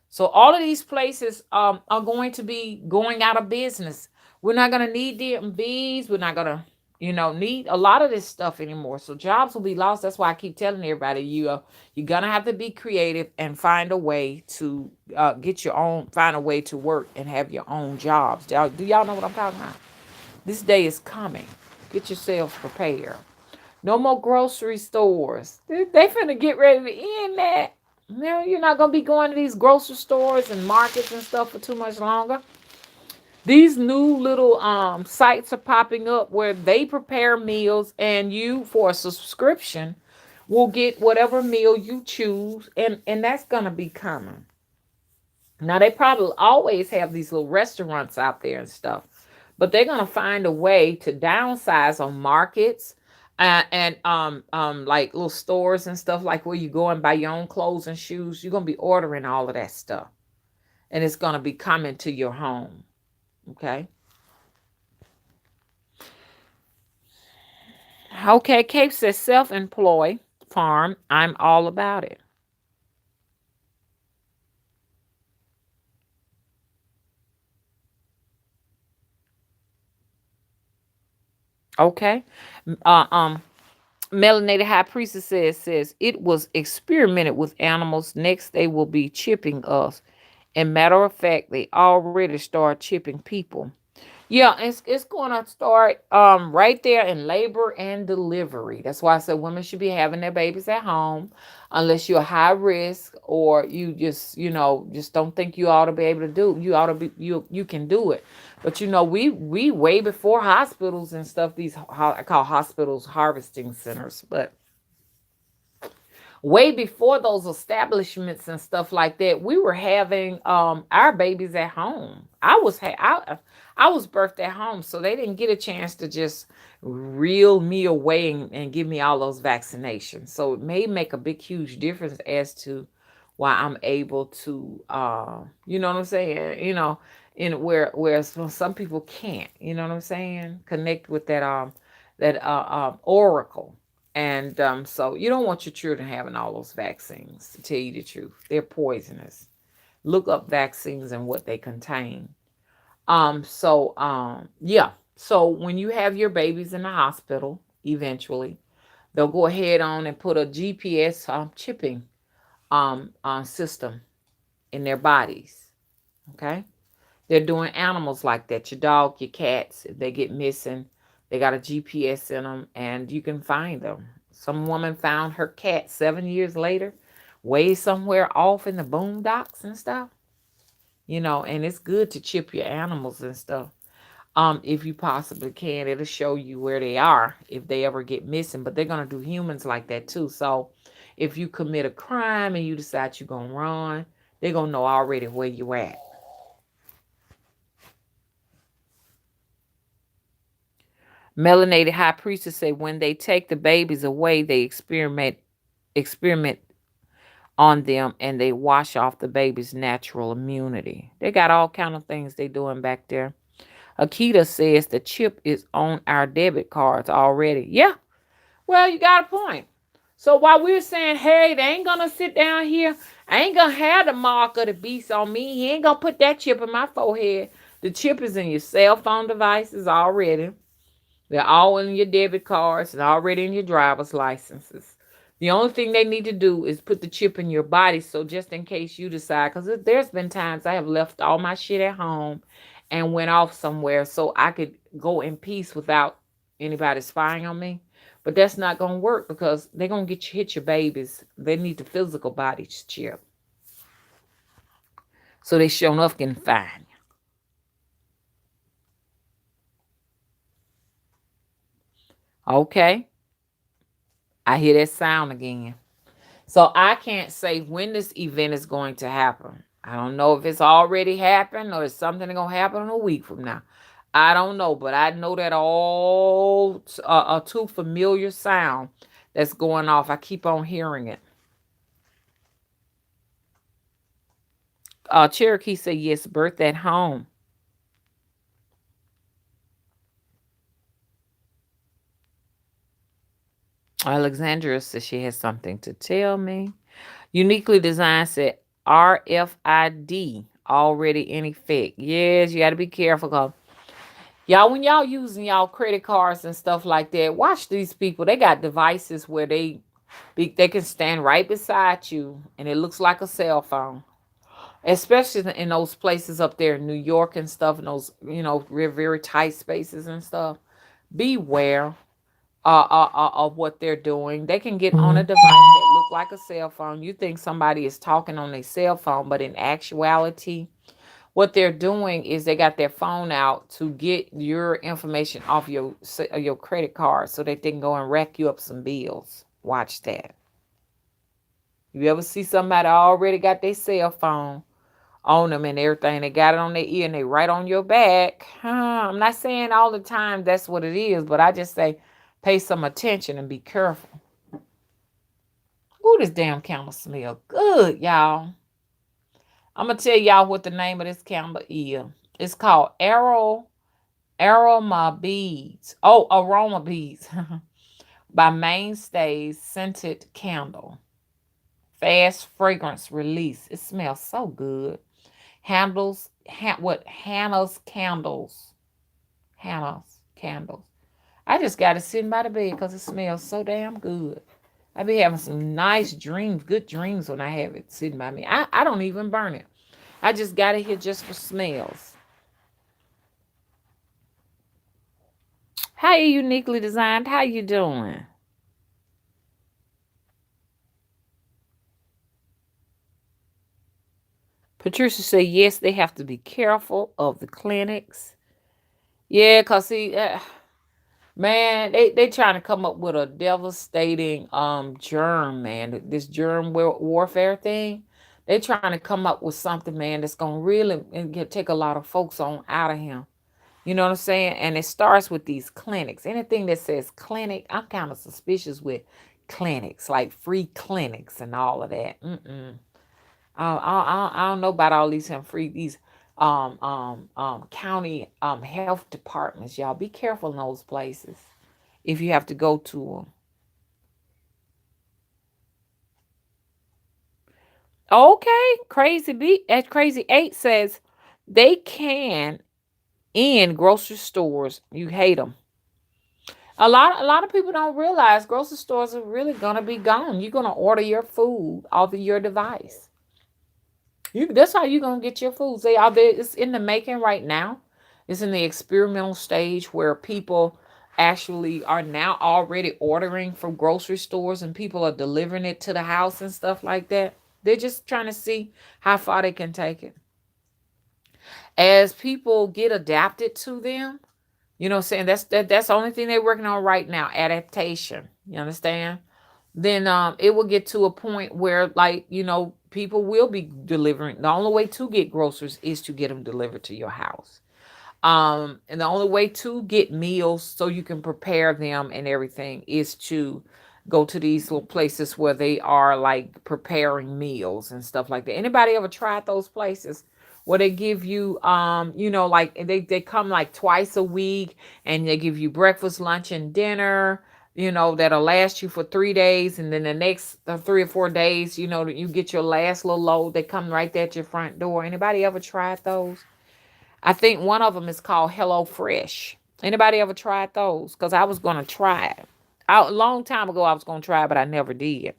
S1: So all of these places are going to be going out of business. We're not going to need DMVs. We're not going to, need a lot of this stuff anymore. So jobs will be lost. That's why I keep telling everybody, you're going to have to be creative and find a way to find a way to work and have your own jobs. Do y'all know what I'm talking about? This day is coming. Get yourselves prepared. No more grocery stores. They finna get ready to end that. No, you're not going to be going to these grocery stores and markets and stuff for too much longer. These new little sites are popping up where they prepare meals, and you, for a subscription, will get whatever meal you choose, and that's going to be coming. Now, they probably always have these little restaurants out there and stuff, but they're going to find a way to downsize on markets and like little stores and stuff, like where you go and buy your own clothes and shoes. You're going to be ordering all of that stuff, and it's going to be coming to your home. Okay. Okay, Cape says self-employed farm. I'm all about it. Okay. Uh, um, Melanated High Priestess says it was experimented with animals. Next, they will be chipping us. And matter of fact, they already start chipping people. Yeah, it's going to start right there in labor and delivery. That's why I said women should be having their babies at home, unless you're high risk or you just don't think you ought to be able to do. You ought to be you can do it. But we way before hospitals and stuff. These I call hospitals harvesting centers, but way before those establishments and stuff like that, we were having our babies at home. I was birthed at home, so they didn't get a chance to just reel me away and give me all those vaccinations. So it may make a big huge difference as to why I'm able to you know what I'm saying, in where some people can't, you know what I'm saying, connect with that oracle. And so you don't want your children having all those vaccines, to tell you the truth. They're poisonous. Look up vaccines and what they contain. Yeah. So when you have your babies in the hospital, eventually, they'll go ahead on and put a GPS chipping system in their bodies. Okay. They're doing animals like that. Your dog, your cats, if they get missing, They got a GPS in them, and you can find them. Some woman found her cat 7 years later, way somewhere off in the boondocks and stuff. And it's good to chip your animals and stuff. If you possibly can, it'll show you where they are if they ever get missing. But they're gonna do humans like that too. So if you commit a crime and you decide you're gonna run, they're gonna know already where you at. Melanated high priestess say when they take the babies away, they experiment on them and they wash off the baby's natural immunity. They got all kind of things they doing back there. Akita says the chip is on our debit cards already. Yeah, well, you got a point. So while we're saying, hey, they ain't gonna sit down here, I ain't gonna have the mark of the beast on me. He ain't gonna put that chip in my forehead. The chip is in your cell phone devices already. They're all in your debit cards and already in your driver's licenses. The only thing they need to do is put the chip in your body. So just in case you decide, because there's been times I have left all my shit at home and went off somewhere so I could go in peace without anybody spying on me. But that's not going to work because they're going to hit your babies. They need the physical body chip. So they sure enough can find you. Okay. I hear that sound again. So I can't say when this event is going to happen. I don't know if it's already happened or it's something going to happen in a week from now. I don't know, but I know that all a too familiar sound that's going off. I keep on hearing it. Cherokee said yes, birth at home. Alexandra says she has something to tell me. Uniquely Designed said RFID already in effect. Yes, you got to be careful. Cause y'all, when y'all using y'all credit cards and stuff like that, watch these people. They got devices where they can stand right beside you and it looks like a cell phone. Especially in those places up there in New York and stuff, in those, very, very tight spaces and stuff. Beware of what they're doing. They can get on a device that look like a cell phone. You think somebody is talking on their cell phone, but in actuality, what they're doing is they got their phone out to get your information off your credit card so that they can go and rack you up some bills. Watch that. You ever see somebody already got their cell phone on them and everything? They got it on their ear and they right on your back. I'm not saying all the time that's what it is, but I just say pay some attention and be careful. Ooh, this damn candle smell good, y'all. I'm gonna tell y'all what the name of this candle is. It's called Aroma Beads. Oh, Aroma Beads by Mainstays Scented Candle. Fast fragrance release. It smells so good. Hannah's candles. Hannah's candles. I just got it sitting by the bed because it smells so damn good. I be having some nice dreams, good dreams when I have it sitting by me. I don't even burn it. I just got it here just for smells. How you uniquely designed? How you doing? Patricia said, yes, they have to be careful of the clinics. Yeah, because see, man, they trying to come up with a devastating germ, man. This germ warfare thing. They trying to come up with something, man, that's gonna really take a lot of folks on out of him. You know what I'm saying? And it starts with these clinics. Anything that says clinic, I'm kind of suspicious with clinics, like free clinics and all of that. I don't know about all these these county health departments. Y'all be careful in those places if you have to go to them. Okay, Crazy 8 says they can in grocery stores. You hate them. A lot of people don't realize grocery stores are really gonna be gone. You're gonna order your food off of your device. That's how you're gonna get your food. It's in the making right now. It's in the experimental stage where people actually are now already ordering from grocery stores and people are delivering it to the house and stuff like that. They're just trying to see how far they can take it. As people get adapted to them, you know what I'm saying? That's the only thing they're working on right now, adaptation. You understand? Then it will get to a point where, like, people will be delivering. The only way to get groceries is to get them delivered to your house. And the only way to get meals so you can prepare them and everything is to go to these little places where they are like preparing meals and stuff like that. Anybody ever tried those places where they give you like they come like twice a week and they give you breakfast, lunch, and dinner, that'll last you for 3 days, and then the next 3 or 4 days, you get your last little load. They come right there at your front door. Anybody ever tried those? I think one of them is called Hello Fresh. Anybody ever tried those? Because I was going to try it. A long time ago, I was going to try it, but I never did.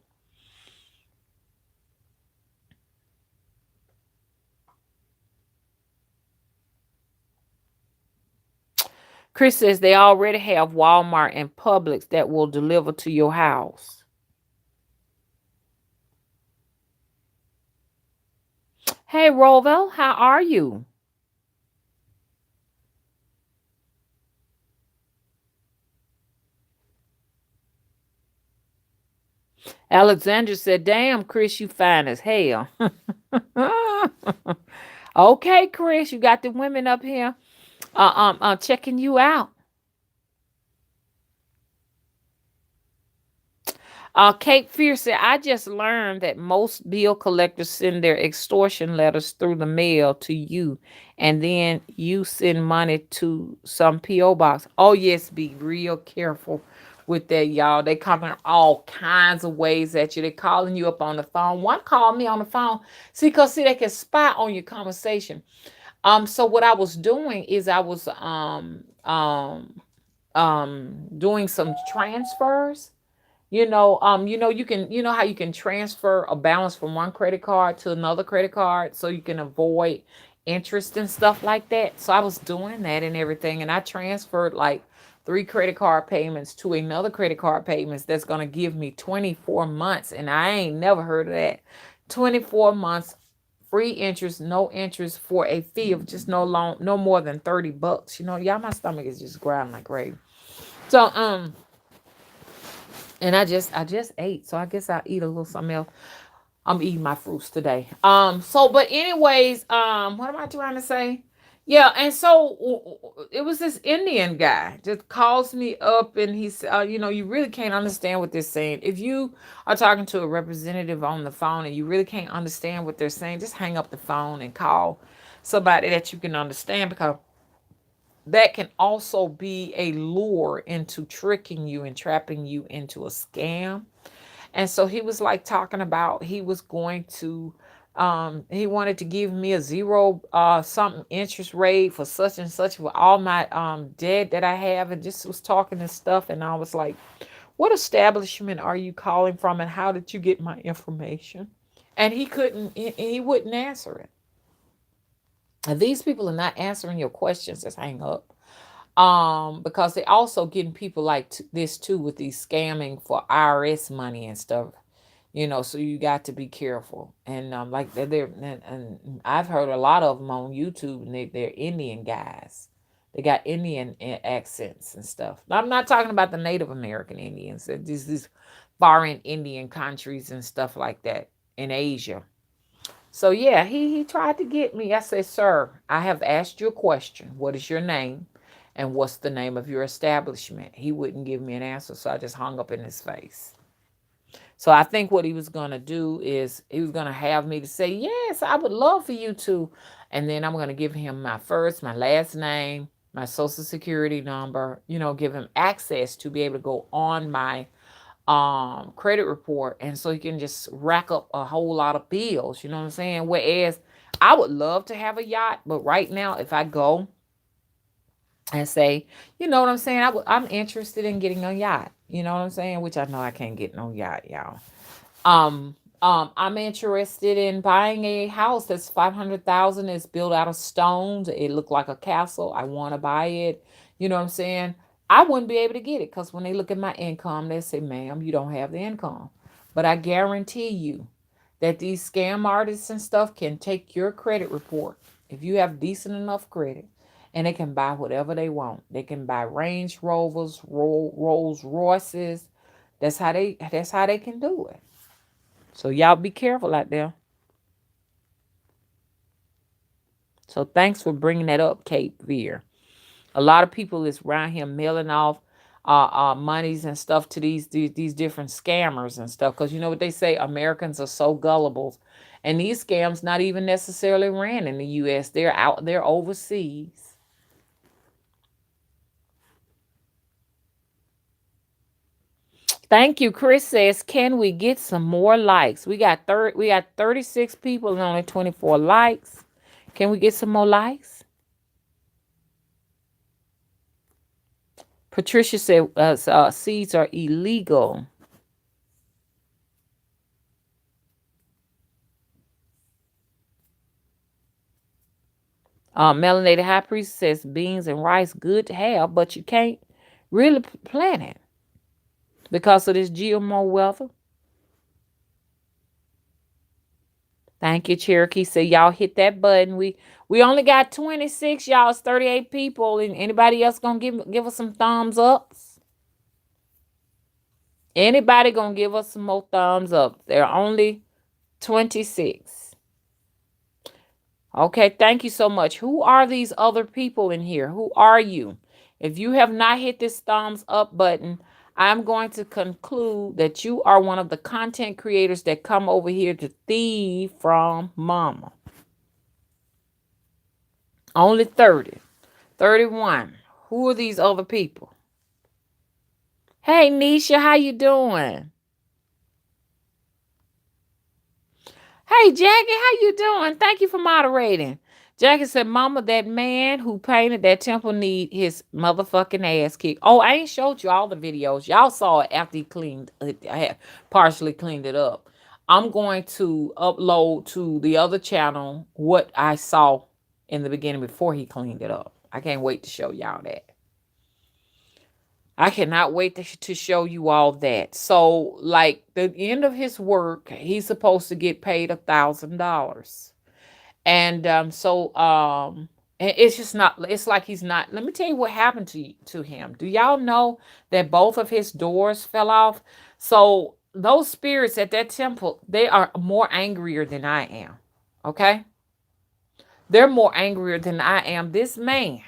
S1: Chris says they already have Walmart and Publix that will deliver to your house. Hey, Rovel, how are you? Alexander said, damn, Chris, you fine as hell. Okay, Chris, you got the women up here checking you out. Kate Fierce said, I just learned that most bill collectors send their extortion letters through the mail to you, and then you send money to some P.O. box. Oh, yes, be real careful with that, y'all. They coming all kinds of ways at you. They calling you up on the phone. One called me on the phone. See, they can spy on your conversation. So what I was doing is I was doing some transfers. You can, how you can transfer a balance from one credit card to another credit card so you can avoid interest and stuff like that. So I was doing that and everything, and I transferred like 3 credit card payments to another credit card payments that's gonna give me 24 months, and I ain't never heard of that. 24 months free interest, no interest for a fee of just no more than $30. Y'all, my stomach is just growling like gravy. So and I just ate, so I guess I'll eat a little something else. I'm eating my fruits today. But anyways, what am I trying to say? Yeah, and so it was this Indian guy just calls me up, and he said, you really can't understand what they're saying. If you are talking to a representative on the phone and you really can't understand what they're saying, just hang up the phone and call somebody that you can understand, because that can also be a lure into tricking you and trapping you into a scam. And so he was like talking about he was going to he wanted to give me a zero something interest rate for such and such for all my debt that I have, and just was talking and stuff, and I was like, what establishment are you calling from, and how did you get my information? And he wouldn't answer it. And these people are not answering your questions. Just hang up. Because they also getting people like this too with these scamming for IRS money and stuff. So you got to be careful. And like and I've heard a lot of them on YouTube, and they're Indian guys. They got Indian accents and stuff. I'm not talking about the Native American Indians. These foreign Indian countries and stuff like that in Asia. So yeah, he tried to get me. I said, sir, I have asked you a question. What is your name? And what's the name of your establishment? He wouldn't give me an answer, so I just hung up in his face. So I think what he was going to do is he was going to have me to say, yes, I would love for you to. And then I'm going to give him my first, my last name, my social security number, give him access to be able to go on my credit report, and so he can just rack up a whole lot of bills, you know what I'm saying? Whereas I would love to have a yacht, but right now if I go and say, you know what I'm saying, I'm interested in getting a yacht, you know what I'm saying, which I know I can't get no yacht, y'all. I'm interested in buying a house that's 500,000. It's built out of stones. It looked like a castle. I want to buy it. You know what I'm saying? I wouldn't be able to get it because when they look at my income, they say, ma'am, you don't have the income. But I guarantee you that these scam artists and stuff can take your credit report if you have decent enough credit, and they can buy whatever they want. They can buy Range Rovers, Rolls Royces. That's how they can do it. So y'all be careful out there. So thanks for bringing that up, Kate Veer. A lot of people is around here mailing off monies and stuff to these different scammers and stuff. Because you know what they say, Americans are so gullible. And these scams not even necessarily ran in the U.S. They're out there overseas. Thank you. Chris says, can we get some more likes? We got 36 people and only 24 likes. Can we get some more likes? Patricia said seeds are illegal. Melanated High Priest says beans and rice good to have, but you can't really plant it because of this GMO weather. Thank you, Cherokee. Say y'all hit that button. We only got 26, y'all. It's 38 people. And anybody else gonna give us some thumbs ups? Anybody gonna give us some more thumbs up? There are only 26. Okay, thank you so much. Who are these other people in here? Who are you? If you have not hit this thumbs up button, I'm going to conclude that you are one of the content creators that come over here to thieve from mama. Only 30. 31. Who are these other people? Hey, Nisha, how you doing? Hey, Jackie, how you doing? Thank you for moderating. Jackie said, Mama, that man who painted that temple need his motherfucking ass kicked. Oh, I ain't showed you all the videos. Y'all saw it after he cleaned it. I had partially cleaned it up. I'm going to upload to the other channel what I saw in the beginning before he cleaned it up. I can't wait to show y'all that. I cannot wait to show you all that. So, like, the end of his work, he's supposed to get paid $1,000. And and it's just not, it's like he's not. Let me tell you what happened to him. Do y'all know that both of his doors fell off? So those spirits at that temple, they are more angrier than I am. Okay? They're more angrier than I am. This man,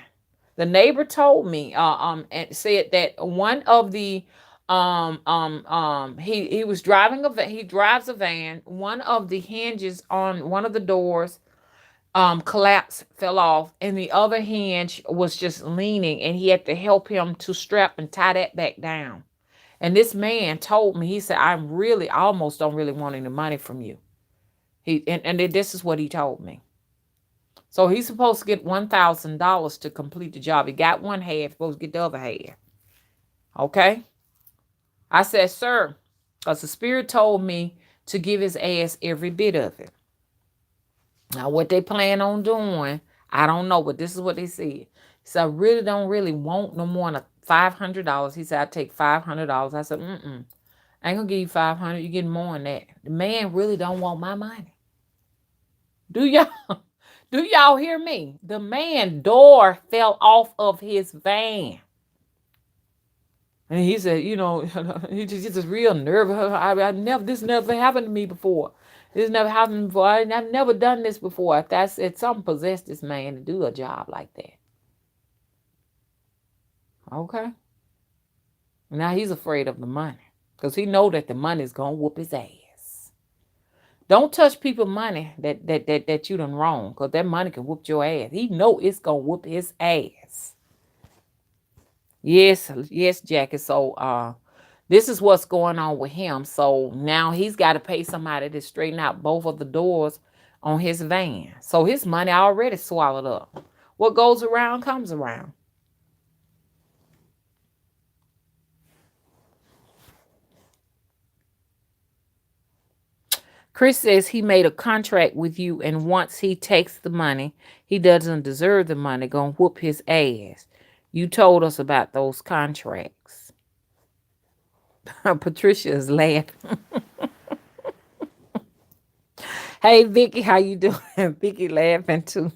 S1: the neighbor told me, and said that one of the he was driving he drives a van. One of the hinges on one of the doors collapsed, fell off, and the other hinge was just leaning, and he had to help him to strap and tie that back down. And this man told me, he said, I almost don't really want any money from you. And this is what he told me. So he's supposed to get $1,000 to complete the job. He got one half, supposed to get the other half. Okay? I said, sir, because the spirit told me to give his ass every bit of it. Now, what they plan on doing, I don't know, but this is what they said. He said, I really don't want no more than $500. He said, I take $500. I said, I ain't gonna give you $500. You getting more than that. The man really don't want my money. Do y'all hear me? The man door fell off of his van. And he said, he's just real nervous. This never happened to me before. This never happened before. I've never done this before. That's it. Something possessed this man to do a job like that. Okay. Now he's afraid of the money because he know that the money is gonna whoop his ass. Don't touch people's money that you done wrong, because that money can whoop your ass. He know it's gonna whoop his ass. Yes, Jackie. So this is what's going on with him. So now he's got to pay somebody to straighten out both of the doors on his van. So his money already swallowed up. What goes around comes around. Chris says he made a contract with you, and once he takes the money, he doesn't deserve the money, gonna whoop his ass. You told us about those contracts. Patricia is laughing. Hey Vicky, how you doing? Vicky laughing too.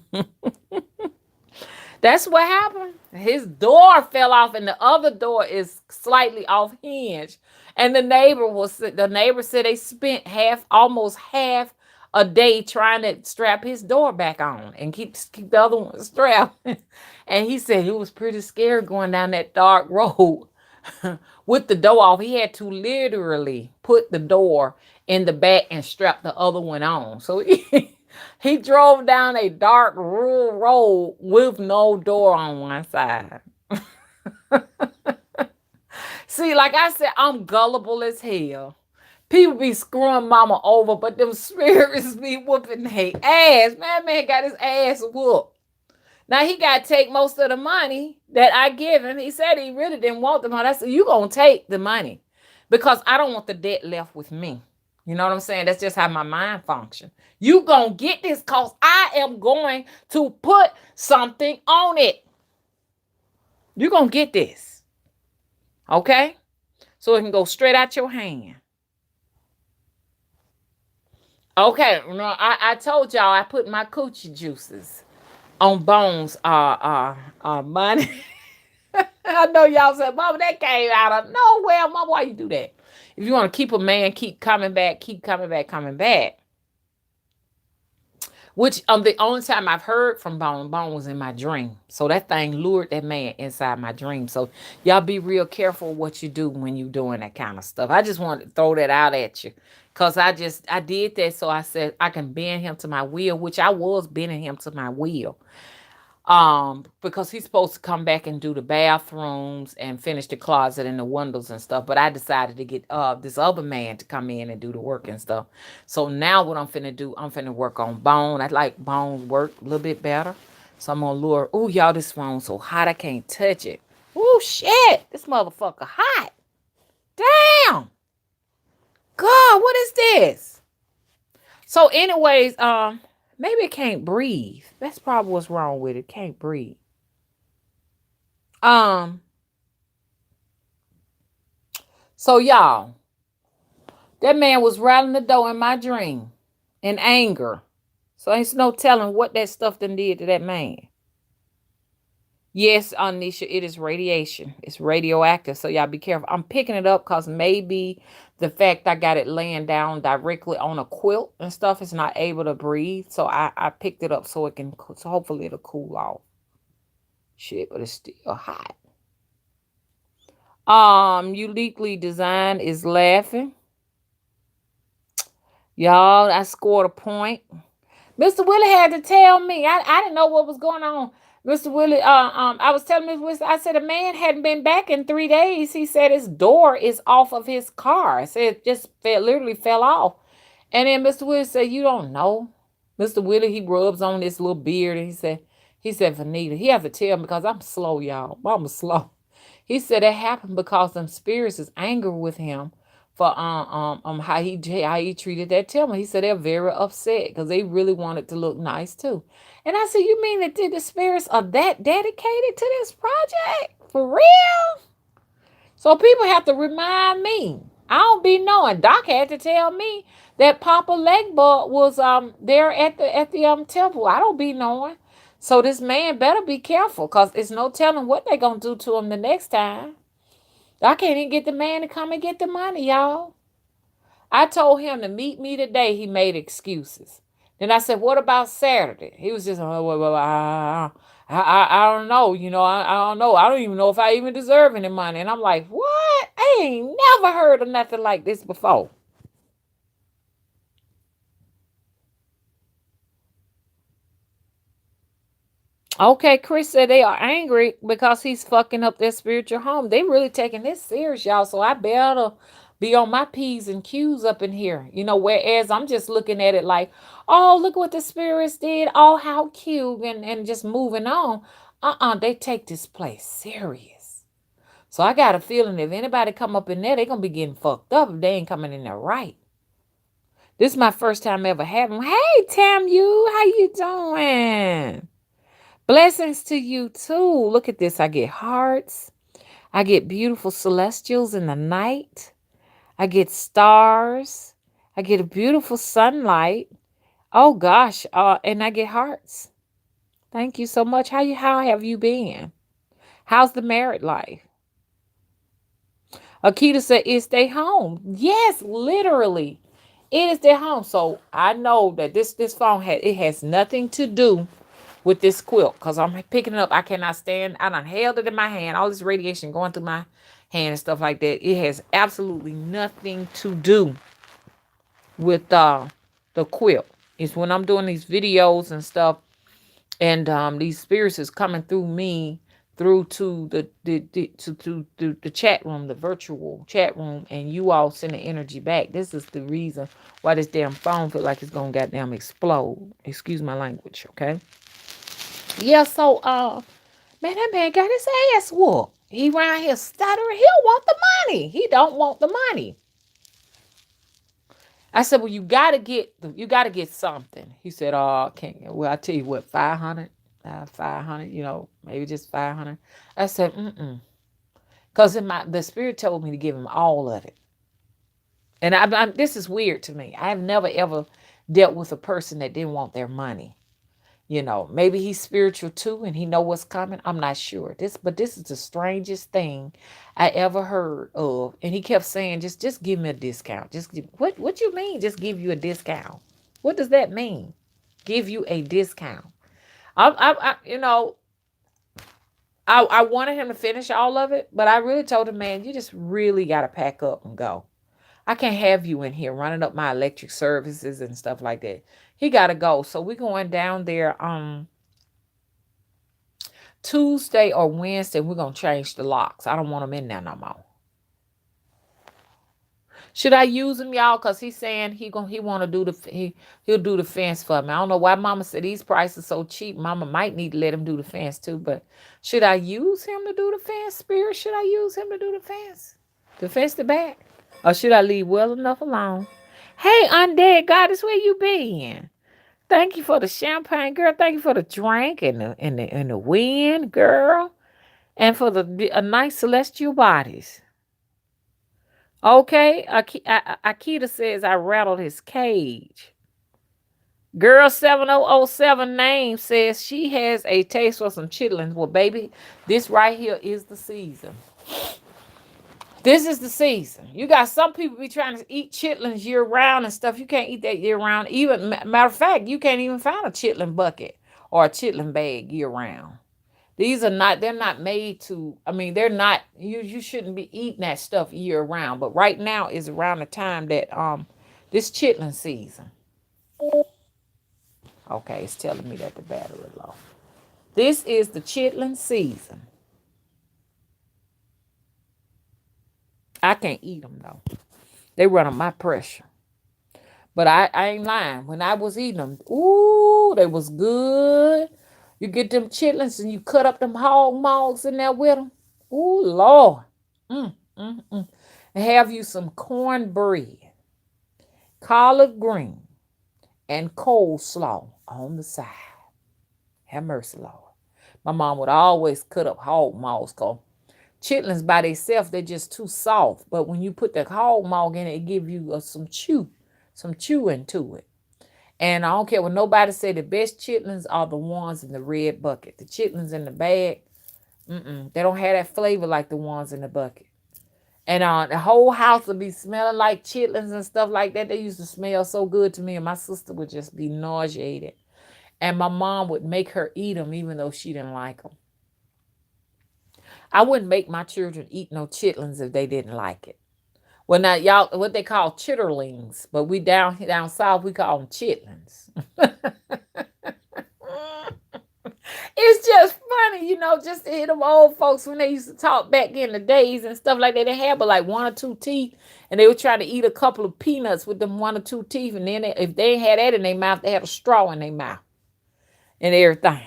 S1: That's what happened. His door fell off, and the other door is slightly off hinge. And the neighbor said they spent almost half a day trying to strap his door back on and keep the other one strapped. And he said it was pretty scary going down that dark road with the door off. He had to literally put the door in the back and strap the other one on. So he drove down a dark rural road with no door on one side. See, like I said, I'm gullible as hell. People be screwing mama over, but them spirits be whooping their ass. Man got his ass whooped. Now he got to take most of the money that I give him. He said he really didn't want the money. I said, you going to take the money because I don't want the debt left with me. You know what I'm saying? That's just how my mind functions. You going to get this because I am going to put something on it. You're going to get this. Okay? So it can go straight out your hand. Okay. No, I told y'all I put my coochie juices on Bones money. I know y'all said, Mama, that came out of nowhere. Mama, why you do that? If you want to keep a man, keep coming back. Which the only time I've heard from Bone was in my dream. So that thing lured that man inside my dream. So y'all be real careful what you do when you doing that kind of stuff. I just wanted to throw that out at you. Because I did that. So I said I can bend him to my will, which I was bending him to my will. Because he's supposed to come back and do the bathrooms and finish the closet and the windows and stuff. But I decided to get this other man to come in and do the work and stuff. So now what I'm finna do, I'm finna work on Bone. I like Bone's work a little bit better. So I'm gonna lure. Ooh, y'all, this phone so hot I can't touch it. Ooh, shit, this motherfucker hot. Damn. God, what is this? So anyways, maybe it can't breathe. That's probably what's wrong with it. Can't breathe. So y'all, that man was rattling the door in my dream in anger. So ain't no telling what that stuff done did to that man. Yes, Anisha, it is radiation. It's radioactive. So y'all be careful. I'm picking it up because maybe the fact I got it laying down directly on a quilt and stuff is not able to breathe. So I picked it up so it can, so hopefully it'll cool off. Shit, but it's still hot. Uniquely Designed is laughing. Y'all, I scored a point. Mr. Willie had to tell me. I didn't know what was going on. Mr. Willie, I was telling Mr. Willie, I said a man hadn't been back in 3 days. He said his door is off of his car. I said it just literally fell off. And then Mr. Willie said, you don't know. Mr. Willie, he rubs on this little beard and he said, Vanita, he have to tell me because I'm slow, y'all. I'm slow. He said it happened because them spirits is angry with him for how he treated that Tillman. He said they're very upset because they really wanted to look nice too. And I said, you mean that the spirits are that dedicated to this project? For real? So people have to remind me. I don't be knowing. Doc had to tell me that Papa Legbud was there at the temple. I don't be knowing. So this man better be careful because it's no telling what they gonna do to him the next time. I can't even get the man to come and get the money, y'all. I told him to meet me today. He made excuses. Then I said, what about Saturday? He was just, I don't know. You know, I don't know. I don't even know if I even deserve any money. And I'm like, what? I ain't never heard of nothing like this before. Okay, Chris said they are angry because he's fucking up their spiritual home. They really taking this serious, y'all. So I better be on my P's and Q's up in here. You know, whereas I'm just looking at it like, oh, look what the spirits did. Oh, how cute. And just moving on. They take this place serious. So I got a feeling if anybody come up in there, they're going to be getting fucked up if they ain't coming in there right. This is my first time ever having. Hey, Tam, how you doing? Blessings to you too. Look at this. I get hearts. I get beautiful celestials in the night. I get stars. I get a beautiful sunlight. Oh gosh. And I get hearts. Thank you so much. How have you been? How's the married life? Akita said it's their home. Yes, literally. It is their home. So I know that this phone has nothing to do with this quilt because I'm picking it up. I cannot stand. I done held it in my hand. All this radiation going through my hand and stuff like that. It has absolutely nothing to do with the quilt. It's when I'm doing these videos and stuff, and these spirits is coming through me through to the chat room, the virtual chat room, and you all send the energy back. This is the reason why this damn phone feel like it's gonna goddamn explode. Excuse my language, okay? Yeah, so man, that man got his ass whooped. He around here stuttering. He don't want the money. He don't want the money. I said, well, you gotta get something. He said, oh, can't. Well, I tell you what, 500, 500, maybe just 500. I said, because the spirit told me to give him all of it. And this is weird to me. I have never ever dealt with a person that didn't want their money. Maybe he's spiritual too, and he know what's coming. I'm not sure. But this is the strangest thing I ever heard of. And he kept saying, just give me a discount. What you mean? Just give you a discount? What does that mean? Give you a discount? I wanted him to finish all of it, but I really told him, man, you just really got to pack up and go. I can't have you in here running up my electric services and stuff like that. He got to go. So we're going down there Tuesday or Wednesday. We're going to change the locks. I don't want him in there no more. Should I use him, y'all? Because he's saying he'll do the fence for me. I don't know why Mama said these prices so cheap. Mama might need to let him do the fence too. But should I use him to do the fence, Spirit? Should I use him to do the fence? The fence the back? Or should I leave well enough alone? Hey, undead goddess, where you been? Thank you for the champagne, girl. Thank you for the drink and the wind, girl. And for the nice celestial bodies. Okay, Akita says I rattled his cage. Girl 7007 name says she has a taste for some chitlins. Well, baby, this right here is the season. This is the season. You got some people be trying to eat chitlins year round and stuff. You can't eat that year round. Even matter of fact, you can't even find a chitlin bucket or a chitlin bag year round. They're not made to, they're not, you shouldn't be eating that stuff year round. But right now is around the time that this chitlin season. Okay, it's telling me that the battery is low. This is the chitlin season. I can't eat them though. They run on my pressure. But I ain't lying. When I was eating them, ooh, they was good. You get them chitlins and you cut up them hog maws in there with them. Ooh, Lord. And have you some cornbread, collard green, and coleslaw on the side. Have mercy, Lord. My mom would always cut up hog maws because chitlins by themselves, they're just too soft. But when you put the hog maw in it give you some chewing to it. And I don't care what nobody say, the best chitlins are the ones in the red bucket. The chitlins in the bag, they don't have that flavor like the ones in the bucket. And the whole house would be smelling like chitlins and stuff like that. They used to smell so good to me, and my sister would just be nauseated. And my mom would make her eat them even though she didn't like them. I wouldn't make my children eat no chitlins if they didn't like it. Well, now, y'all, what they call chitterlings, but we down south, we call them chitlins. It's just funny, just to hear them old folks when they used to talk back in the days and stuff like that. They had but like one or two teeth, and they were trying to eat a couple of peanuts with them one or two teeth, and then if they ain't had that in their mouth, they had a straw in their mouth and everything.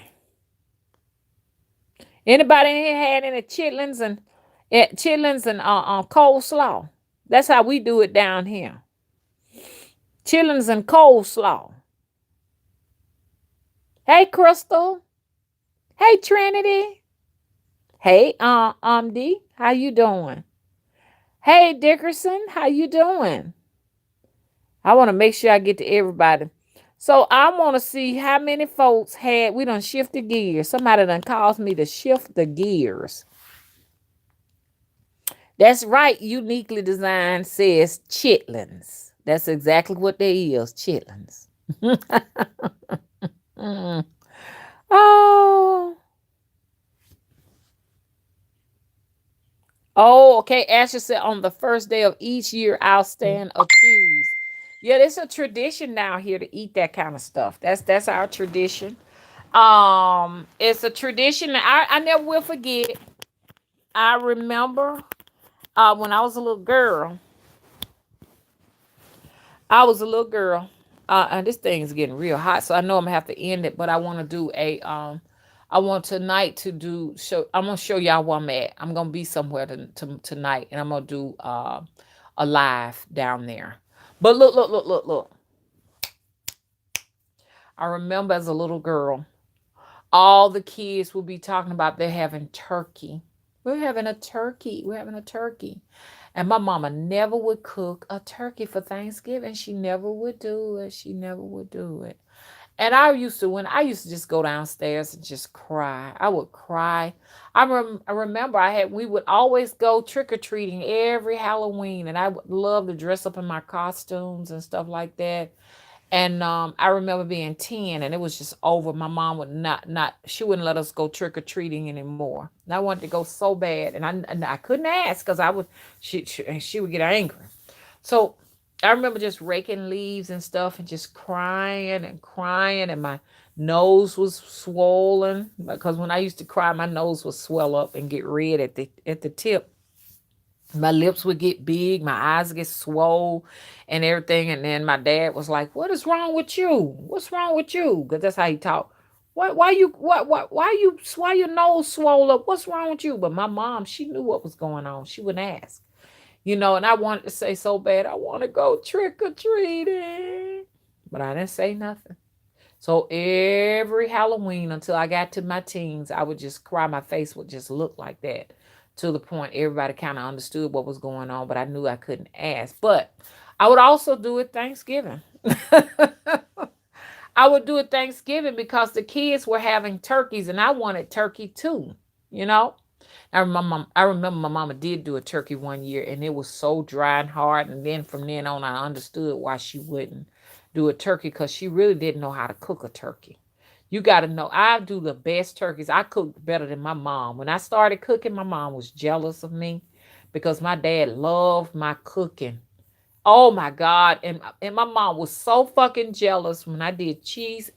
S1: Anybody in here had any chitlins and coleslaw? That's how we do it down here. Chitlins and coleslaw. Hey, Crystal. Hey, Trinity. Hey, D, how you doing? Hey, Dickerson, how you doing? I want to make sure I get to everybody. So I want to see how many folks had, we done shifted gears. Somebody done caused me to shift the gears. That's right. Uniquely Designed says chitlins. That's exactly what they is, chitlins. Mm. Oh. Oh, okay. Asher said on the first day of each year, I'll stand accused. Yeah, it's a tradition down here to eat that kind of stuff. That's our tradition. It's a tradition that I never will forget. I remember when I was a little girl. I was a little girl. And this thing is getting real hot, so I know I'm gonna have to end it. But I want to do I want tonight to do show. I'm gonna show y'all where I'm at. I'm gonna be somewhere tonight, and I'm gonna do a live down there. But look. I remember as a little girl, all the kids will be talking about they're having turkey. We're having a turkey. We're having a turkey. And my mama never would cook a turkey for Thanksgiving. She never would do it. She never would do it. And I used to just go downstairs and just cry. I would cry. I remember we would always go trick or treating every Halloween, and I would love to dress up in my costumes and stuff like that. And I remember being 10 and it was just over. My mom would not she wouldn't let us go trick or treating anymore. And I wanted to go so bad, and I couldn't ask because I would she would get angry. So I remember just raking leaves and stuff and just crying and crying, and my nose was swollen because when I used to cry, my nose would swell up and get red at the tip. My lips would get big, my eyes get swole and everything. And then my dad was like, "What is wrong with you? What's wrong with you?" Because that's how he talked. Why your nose swole up? What's wrong with you? But my mom, she knew what was going on. She wouldn't ask. And I wanted to say so bad, I want to go trick or treating. But I didn't say nothing. So every Halloween until I got to my teens, I would just cry. My face would just look like that to the point everybody kind of understood what was going on, but I knew I couldn't ask. But I would also do it Thanksgiving. I would do it Thanksgiving because the kids were having turkeys and I wanted turkey too, you know? I remember my mama did do a turkey one year and it was so dry and hard. And then from then on, I understood why she wouldn't do a turkey because she really didn't know how to cook a turkey. You got to know, I do the best turkeys. I cook better than my mom. When I started cooking, my mom was jealous of me because my dad loved my cooking. Oh my God. And my mom was so fucking jealous when I did cheese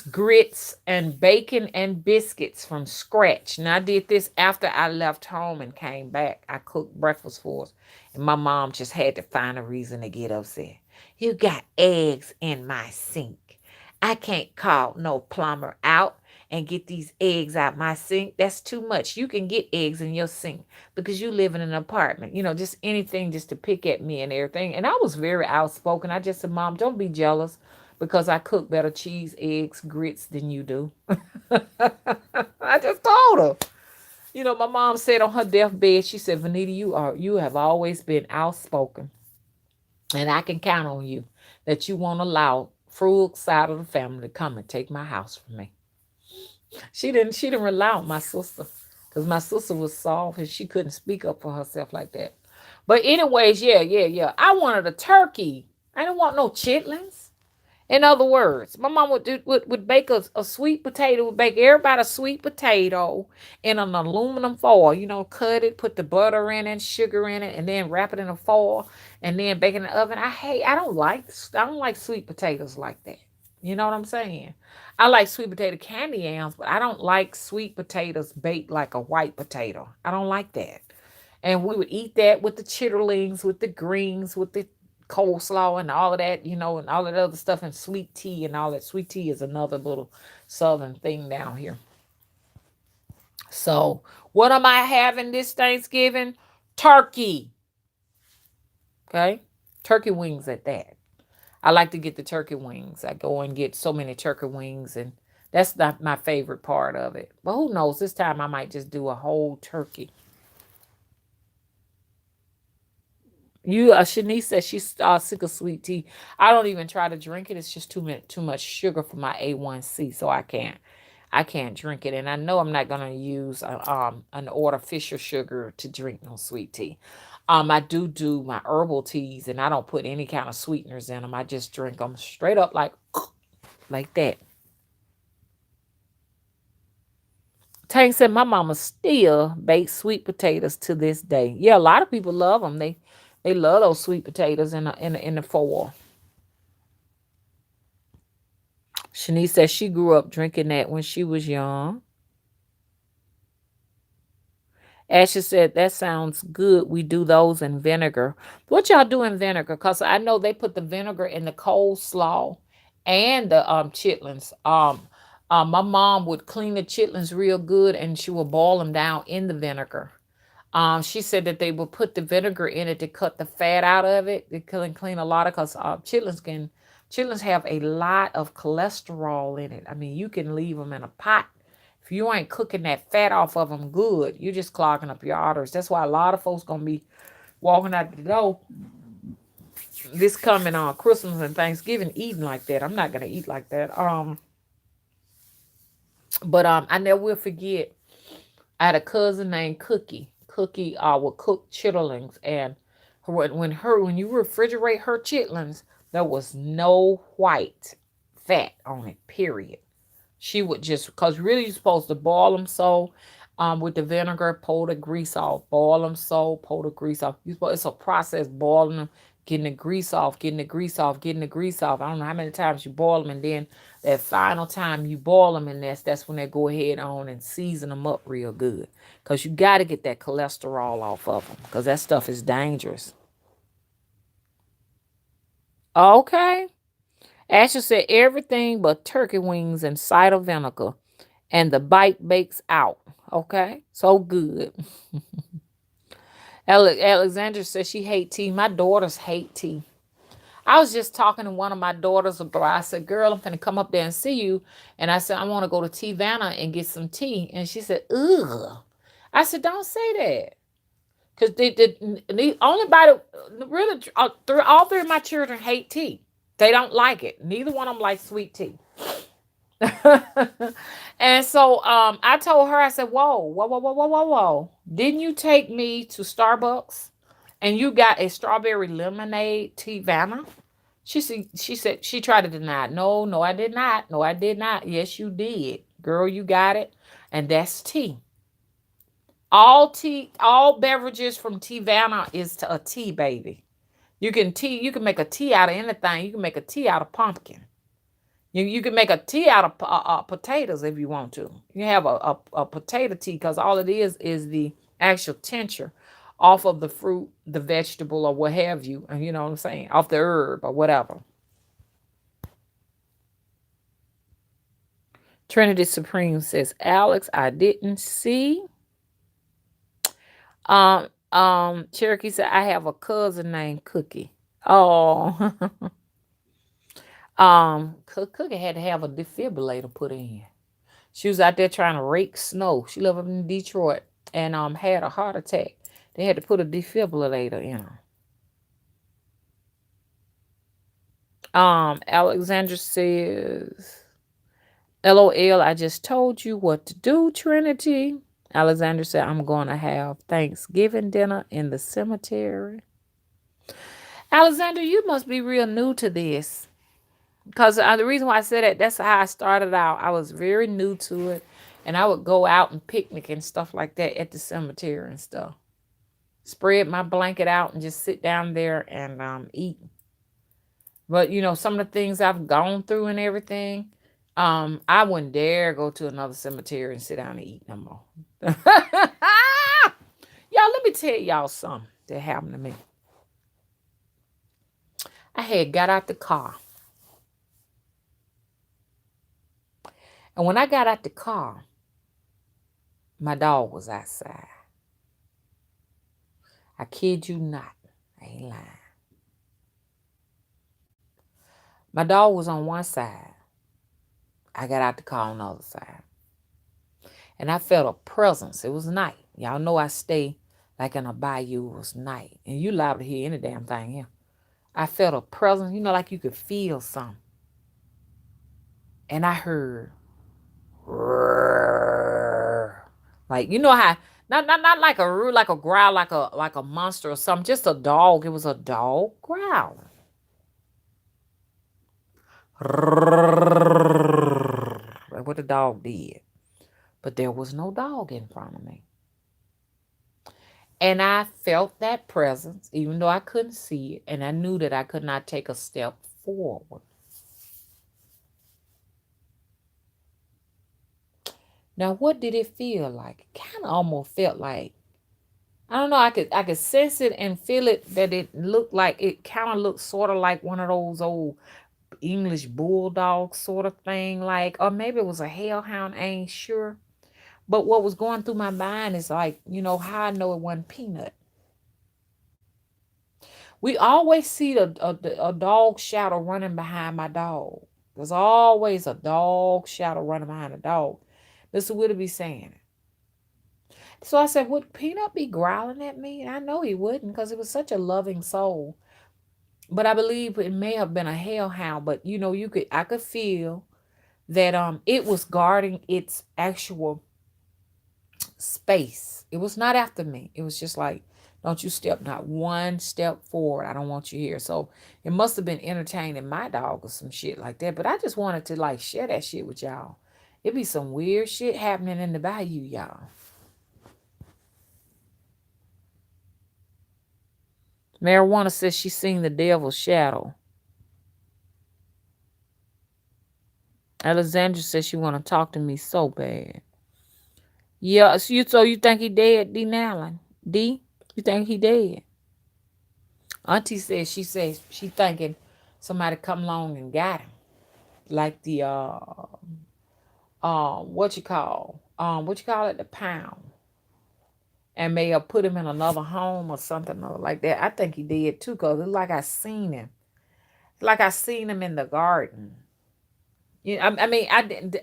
S1: grits and bacon and biscuits from scratch. And I did this after I left home and came back. I cooked breakfast for us. And my mom just had to find a reason to get upset. You got eggs in my sink. I can't call no plumber out and get these eggs out my sink. That's too much. You can get eggs in your sink because you live in an apartment. Just anything just to pick at me and everything. And I was very outspoken. I just said, Mom, don't be jealous because I cook better cheese, eggs, grits than you do. I just told her. My mom said on her deathbed, she said, Vanita, you have always been outspoken. And I can count on you that you won't allow frugal side of the family to come and take my house from me. She didn't rely on my sister because my sister was soft and she couldn't speak up for herself like that. But anyways, yeah. I wanted a turkey. I didn't want no chitlins. In other words, my mom would bake a sweet potato, would bake everybody a sweet potato in an aluminum foil, cut it, put the butter in it, sugar in it, and then wrap it in a foil and then bake it in the oven. I don't like sweet potatoes like that. You know what I'm saying? I like sweet potato candy yams, but I don't like sweet potatoes baked like a white potato. I don't like that. And we would eat that with the chitterlings, with the greens, with the coleslaw and all of that, and all of that other stuff, and sweet tea and all that. Sweet tea is another little southern thing down here. So, what am I having this Thanksgiving? Turkey. Okay? Turkey wings at that. I like to get the turkey wings. I go and get so many turkey wings and That's not my favorite part of it. But who knows? This time I might just do a whole turkey. You, Shanice says she's sick of sweet tea. I don't even try to drink it. It's just too much sugar for my A1C, so I can't drink it. And I know I'm not gonna use an artificial sugar to drink no sweet tea. I do my herbal teas, and I don't put any kind of sweeteners in them. I just drink them straight up like that. Tank said my mama still bakes sweet potatoes to this day. Yeah, a lot of people love them. They love those sweet potatoes in the fall. Shanice says she grew up drinking that when she was young. Ashley said that sounds good. We do those in vinegar. What y'all do in vinegar? Cause I know they put the vinegar in the coleslaw and the chitlins. My mom would clean the chitlins real good, and she would boil them down in the vinegar. She said that they would put the vinegar in it to cut the fat out of it. They couldn't clean a lot of because chitlins have a lot of cholesterol in it. I mean, you can leave them in a pot. If you ain't cooking that fat off of them good, you're just clogging up your arteries. That's why a lot of folks gonna be walking out the door this coming on Christmas and Thanksgiving eating like that. I'm not gonna eat like that. But I never will forget. I had a cousin named Cookie. Cookie would cook chitterlings, and when you refrigerate her chitlins, there was no white fat on it. Period. She would just because really you're supposed to boil them so with the vinegar, pour the grease off, boil them so, pour the grease off. It's a process boiling them, getting the grease off, getting the grease off, getting the grease off. I don't know how many times you boil them, and then that final time you boil them, and that's when they go ahead on and season them up real good. Because you got to get that cholesterol off of them because that stuff is dangerous. Okay. Asher said everything but turkey wings and cider vinegar, and the bite bakes out. Okay, so good. Alexandra says she hate tea. My daughters hate tea. I was just talking to one of my daughters about. I said, "Girl, I'm gonna come up there and see you." And I said, "I want to go to Tea Vanna and get some tea." And she said, "Ugh." I said, "Don't say that." Because the only body really all three of my children hate tea. They don't like it. Neither one of them likes sweet tea. And so I told her, I said, whoa, whoa, whoa, whoa, whoa, whoa, whoa. Didn't you take me to Starbucks and you got a strawberry lemonade tea Vanna? She said she tried to deny it. No, no, I did not. No, I did not. Yes, you did. Girl, you got it. And that's tea. All beverages from Tea Vanna is to a tea, baby. You can make a tea out of anything. You can make a tea out of pumpkin. You can make a tea out of potatoes if you want to. You have a potato tea because all it is the actual tincture off of the fruit, the vegetable, or what have you. And you know what I'm saying? Off the herb or whatever. Trinity Supreme says, Alex, I didn't see. Cherokee said, I have a cousin named Cookie. Oh, Cookie had to have a defibrillator put in. She was out there trying to rake snow. She lived up in Detroit and had a heart attack. They had to put a defibrillator in her. Alexandra says, LOL, I just told you what to do, Trinity. Alexandra said, I'm going to have Thanksgiving dinner in the cemetery. Alexandra, you must be real new to this. Because the reason why I said that, that's how I started out. I was very new to it. And I would go out and picnic and stuff like that at the cemetery and stuff. Spread my blanket out and just sit down there and eat. But, some of the things I've gone through and everything, I wouldn't dare go to another cemetery and sit down and eat no more. Y'all, let me tell y'all something that happened to me. I had got out the car. And when I got out the car, my dog was outside. I kid you not. I ain't lying. My dog was on one side. I got out the car on the other side. And I felt a presence. It was night. Y'all know I stay like in a bayou. It was night. And you liable to hear any damn thing here. I felt a presence, like you could feel something. And I heard like how not like like a growl like a monster or something, just a dog. It was a dog growling. Like what the dog did. But there was no dog in front of me. And I felt that presence, even though I couldn't see it, and I knew that I could not take a step forward. Now, what did it feel like? It kind of almost felt like, I don't know, I could sense it and feel it, that it looked like, it kind of looked sort of like one of those old English bulldog sort of thing, like, or maybe it was a hellhound, I ain't sure. But what was going through my mind is like, how I know it wasn't Peanut. We always see a dog shadow running behind my dog. There's always a dog shadow running behind a dog. Mr. Would be saying it. So I said, would Peanut be growling at me? And I know he wouldn't, because he was such a loving soul. But I believe it may have been a hellhound. But I could feel that it was guarding its actual space. It was not after me. It was just like, don't you step not one step forward. I don't want you here. So it must have been entertaining my dog or some shit like that. But I just wanted to like share that shit with y'all. It be some weird shit happening in the bayou, y'all. Marijuana says she seen the devil's shadow. Alexandra says she want to talk to me so bad. Yeah, so you think he dead, D. Nallen? D? You think he dead? Auntie says she thinking somebody come along and got him. Like the what you call it, the pound. And may have put him in another home or something like that. I think he did too, because it's like I seen him. Like I seen him in the garden. I mean, I didn't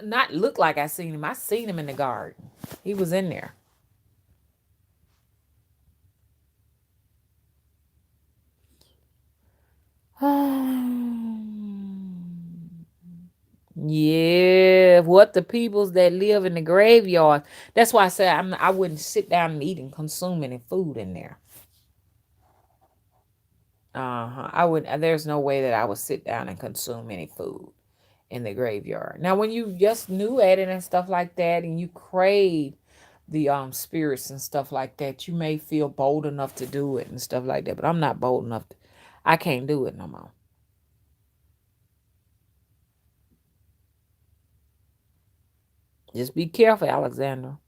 S1: not look like I seen him. I seen him in the garden. He was in there. Yeah, what the peoples that live in the graveyard. That's why I said I wouldn't sit down and eat and consume any food in there. I would. There's no way that I would sit down and consume any food in the graveyard. Now, when you just knew at it and stuff like that, and you crave the spirits and stuff like that, you may feel bold enough to do it and stuff like that. But I'm not bold enough. I can't do it no more. Just be careful, Alexander.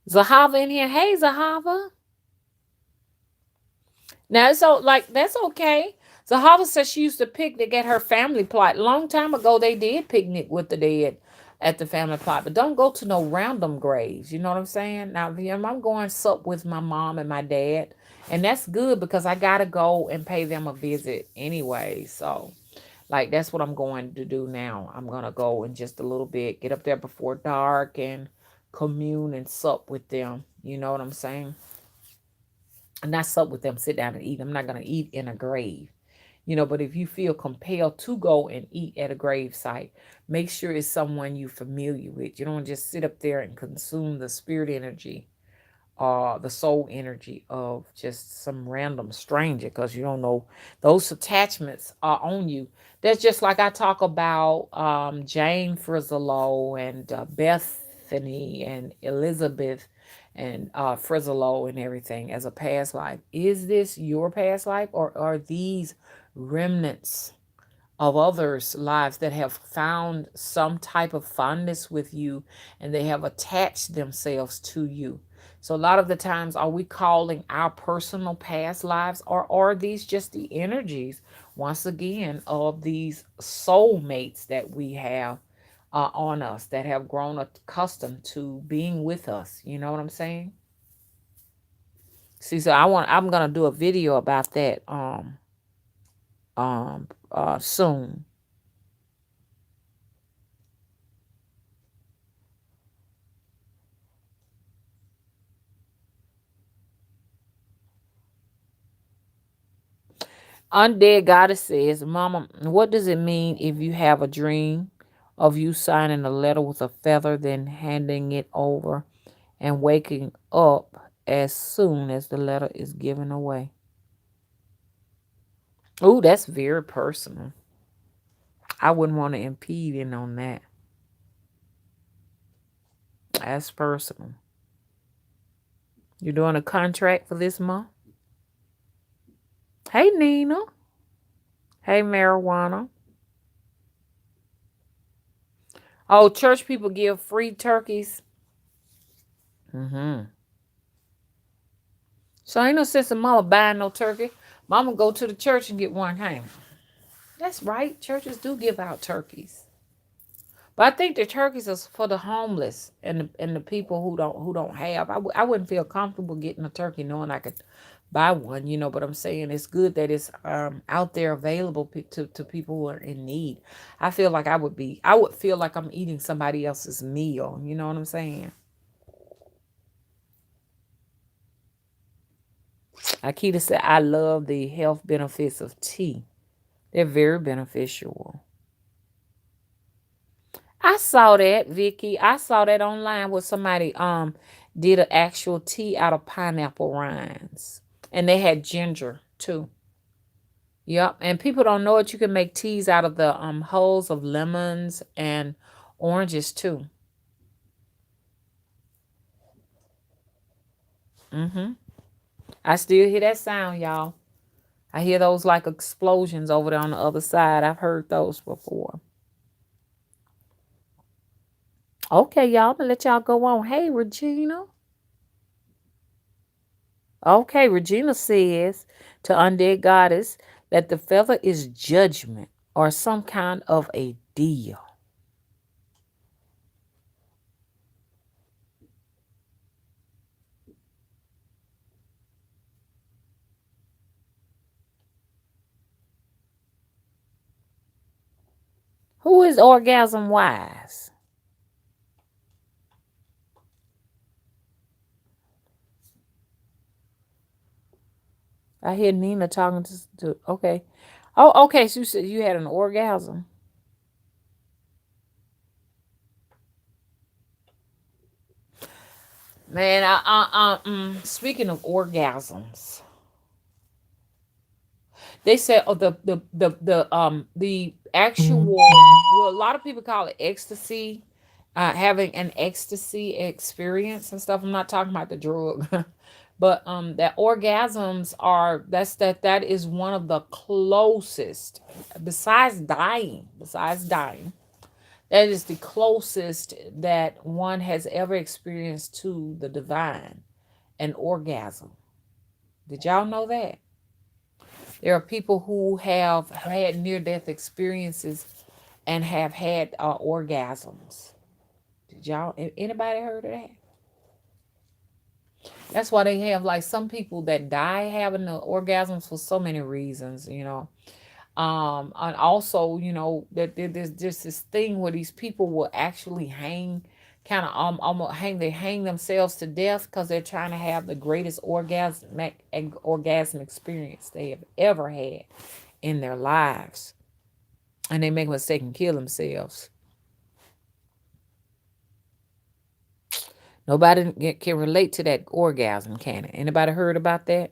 S1: Zahava in here. Hey, Zahava. Now, so like that's okay. Zahava says she used to picnic at her family plot. Long time ago, they did picnic with the dead at the family plot, but don't go to no random graves. You know what I'm saying? Now, I'm going sup with my mom and my dad, and that's good because I gotta go and pay them a visit anyway. So, like that's what I'm going to do now. I'm gonna go in just a little bit, get up there before dark, and commune and sup with them. You know what I'm saying? And not sup with them, sit down and eat. I'm not going to eat in a grave. But if you feel compelled to go and eat at a grave site, make sure it's someone you're familiar with. You don't just sit up there and consume the spirit energy or the soul energy of just some random stranger, because you don't know those attachments are on you. That's just like I talk about Jane Frizzolo and Bethany and Elizabeth and Frizzolo and everything as a past life. Is this your past life, or are these remnants of others' lives that have found some type of fondness with you, and they have attached themselves to you? So a lot of the times, are we calling our personal past lives, or are these just the energies, once again, of these soulmates that we have on us, that have grown accustomed to being with us? You know what I'm saying? See, so I'm gonna do a video about that soon. Undead Goddess says, Mama, what does it mean if you have a dream of you signing a letter with a feather, then handing it over and waking up as soon as the letter is given away? Oh, that's very personal. I wouldn't want to impede in on that. That's personal. You're doing a contract for this month? Hey, Nina. Hey, Marijuana. Oh, church people give free turkeys. Mm-hmm. So ain't no sense in mama buying no turkey. Mama go to the church and get one. Hey, that's right. Churches do give out turkeys. But I think the turkeys is for the homeless and the people who don't have. I wouldn't feel comfortable getting a turkey knowing I could buy one, but I'm saying it's good that it's out there available to people who are in need. I would feel like I'm eating somebody else's meal. You know what I'm saying? Akita said, I love the health benefits of tea. They're very beneficial. I saw that, Vicky. I saw that online where somebody did an actual tea out of pineapple rinds. And they had ginger too. Yep. And people don't know it. You can make teas out of the hulls of lemons and oranges too. Mm-hmm. I still hear that sound, y'all. I hear those like explosions over there on the other side. I've heard those before. Okay, y'all. I'm gonna let y'all go on. Hey, Regina. Okay, Regina says to Undead Goddess that the feather is judgment or some kind of a deal. Who is orgasm wise? I hear Nina talking to okay. Oh, okay. So you said you had an orgasm. Man, speaking of orgasms, they said the actual well, a lot of people call it ecstasy, having an ecstasy experience and stuff. I'm not talking about the drug, but that orgasms are that is one of the closest besides dying. That is the closest that one has ever experienced to the divine, an orgasm. Did y'all know that? There are people who have had near death experiences and have had orgasms. Did y'all, anybody heard of that? That's why they have like some people that die having the orgasms for so many reasons. And also, that there's just this thing where these people will actually hang, kind of almost hang themselves to death because they're trying to have the greatest orgasm experience they have ever had in their lives, and they make a mistake and kill themselves. Nobody can relate to that orgasm, can it? Anybody heard about that?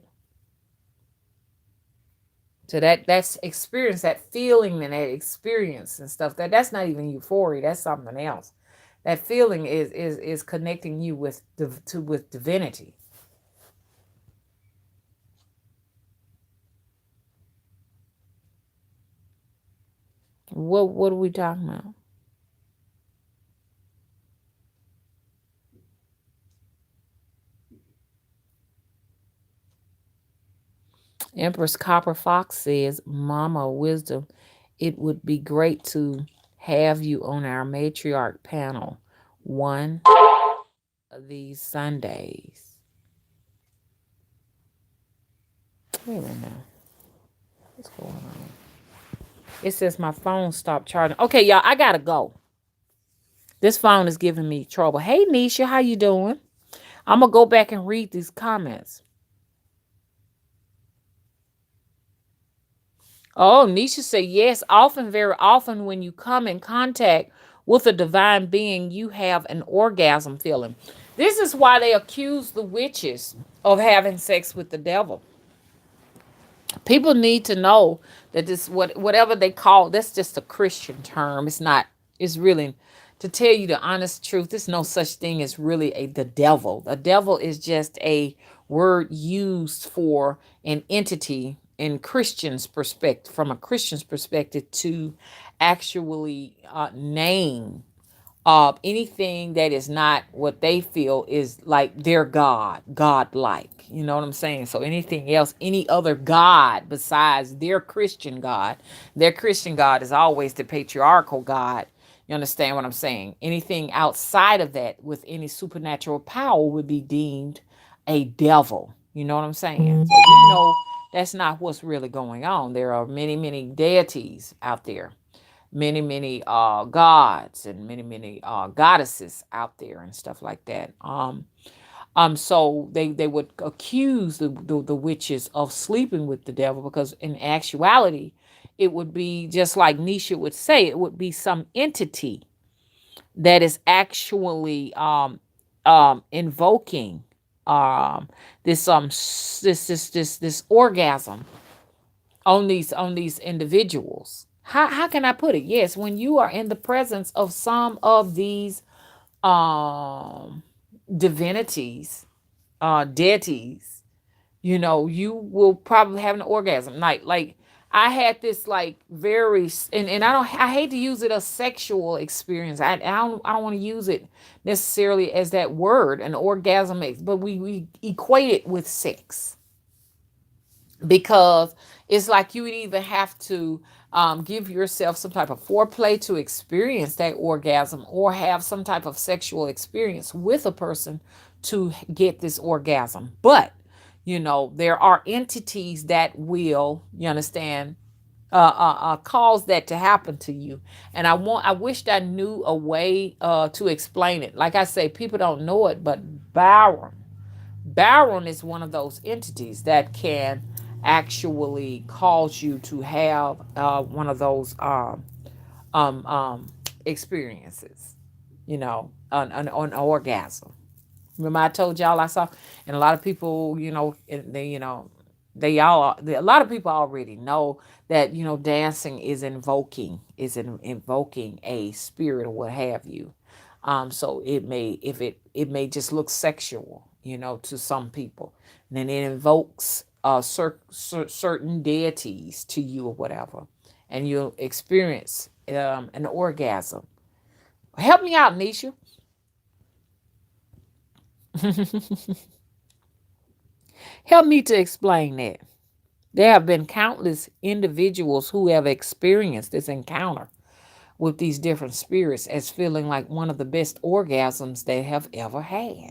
S1: So that's experience, that feeling and that experience and stuff. That's not even euphoria. That's something else. That feeling is connecting you with divinity. What are we talking about? Empress Copper Fox says, Mama Wisdom, it would be great to have you on our matriarch panel one of these Sundays. Wait a minute now. What's going on? It says my phone stopped charging. Okay, y'all, I gotta go. This phone is giving me trouble. Hey, Nisha, how you doing? I'm gonna go back and read these comments. Oh, Nisha said yes. Often, very often, when you come in contact with a divine being, you have an orgasm feeling. This is why they accuse the witches of having sex with the devil. People need to know that this whatever they call, that's just a Christian term. It's not. It's really, to tell you the honest truth, there's no such thing as really the devil. The devil is just a word used for an entity in Christians perspective, from a Christian's perspective, to actually name anything that is not what they feel is like their God, God-like. You know what I'm saying? So anything else, any other God besides their Christian God is always the patriarchal God. You understand what I'm saying? Anything outside of that with any supernatural power would be deemed a devil. You know what I'm saying? So we know that's not what's really going on. There are many, many deities out there, many, many gods, and many, many goddesses out there and stuff like that. So they would accuse the witches of sleeping with the devil, because in actuality it would be just like Nisha would say, it would be some entity that is actually invoking this this orgasm on these individuals. How can I put it? Yes, when you are in the presence of some of these um divinities, deities, you will probably have an orgasm. Like I had this like very, and I hate to use it as sexual experience. I don't want to use it necessarily as that word, an orgasm, but we equate it with sex, because it's like you would either have to give yourself some type of foreplay to experience that orgasm, or have some type of sexual experience with a person to get this orgasm. But there are entities that will, you understand, cause that to happen to you. And I wished I knew a way to explain it. Like I say, people don't know it, but Baron is one of those entities that can actually cause you to have one of those experiences, an orgasm. Remember I told y'all I saw, and a lot of people, a lot of people already know that dancing is invoking a spirit or what have you. So it may just look sexual, to some people, and then it invokes certain deities to you or whatever, and you'll experience an orgasm. Help me out, Nisha. Help me to explain that. There have been countless individuals who have experienced this encounter with these different spirits as feeling like one of the best orgasms they have ever had.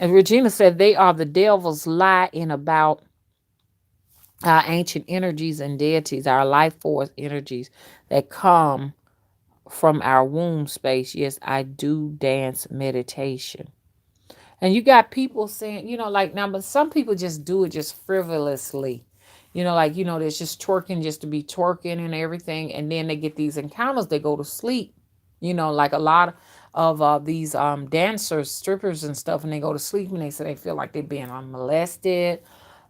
S1: And Regina said they are the devil's lie in about our ancient energies and deities, our life force energies that come from our womb space. Yes, I do dance meditation. And you got people saying, like now, but some people just do it just frivolously. Like, there's just twerking just to be twerking and everything. And then they get these encounters, they go to sleep. Like a lot of these dancers, strippers and stuff, and they go to sleep and they say they feel like they're being molested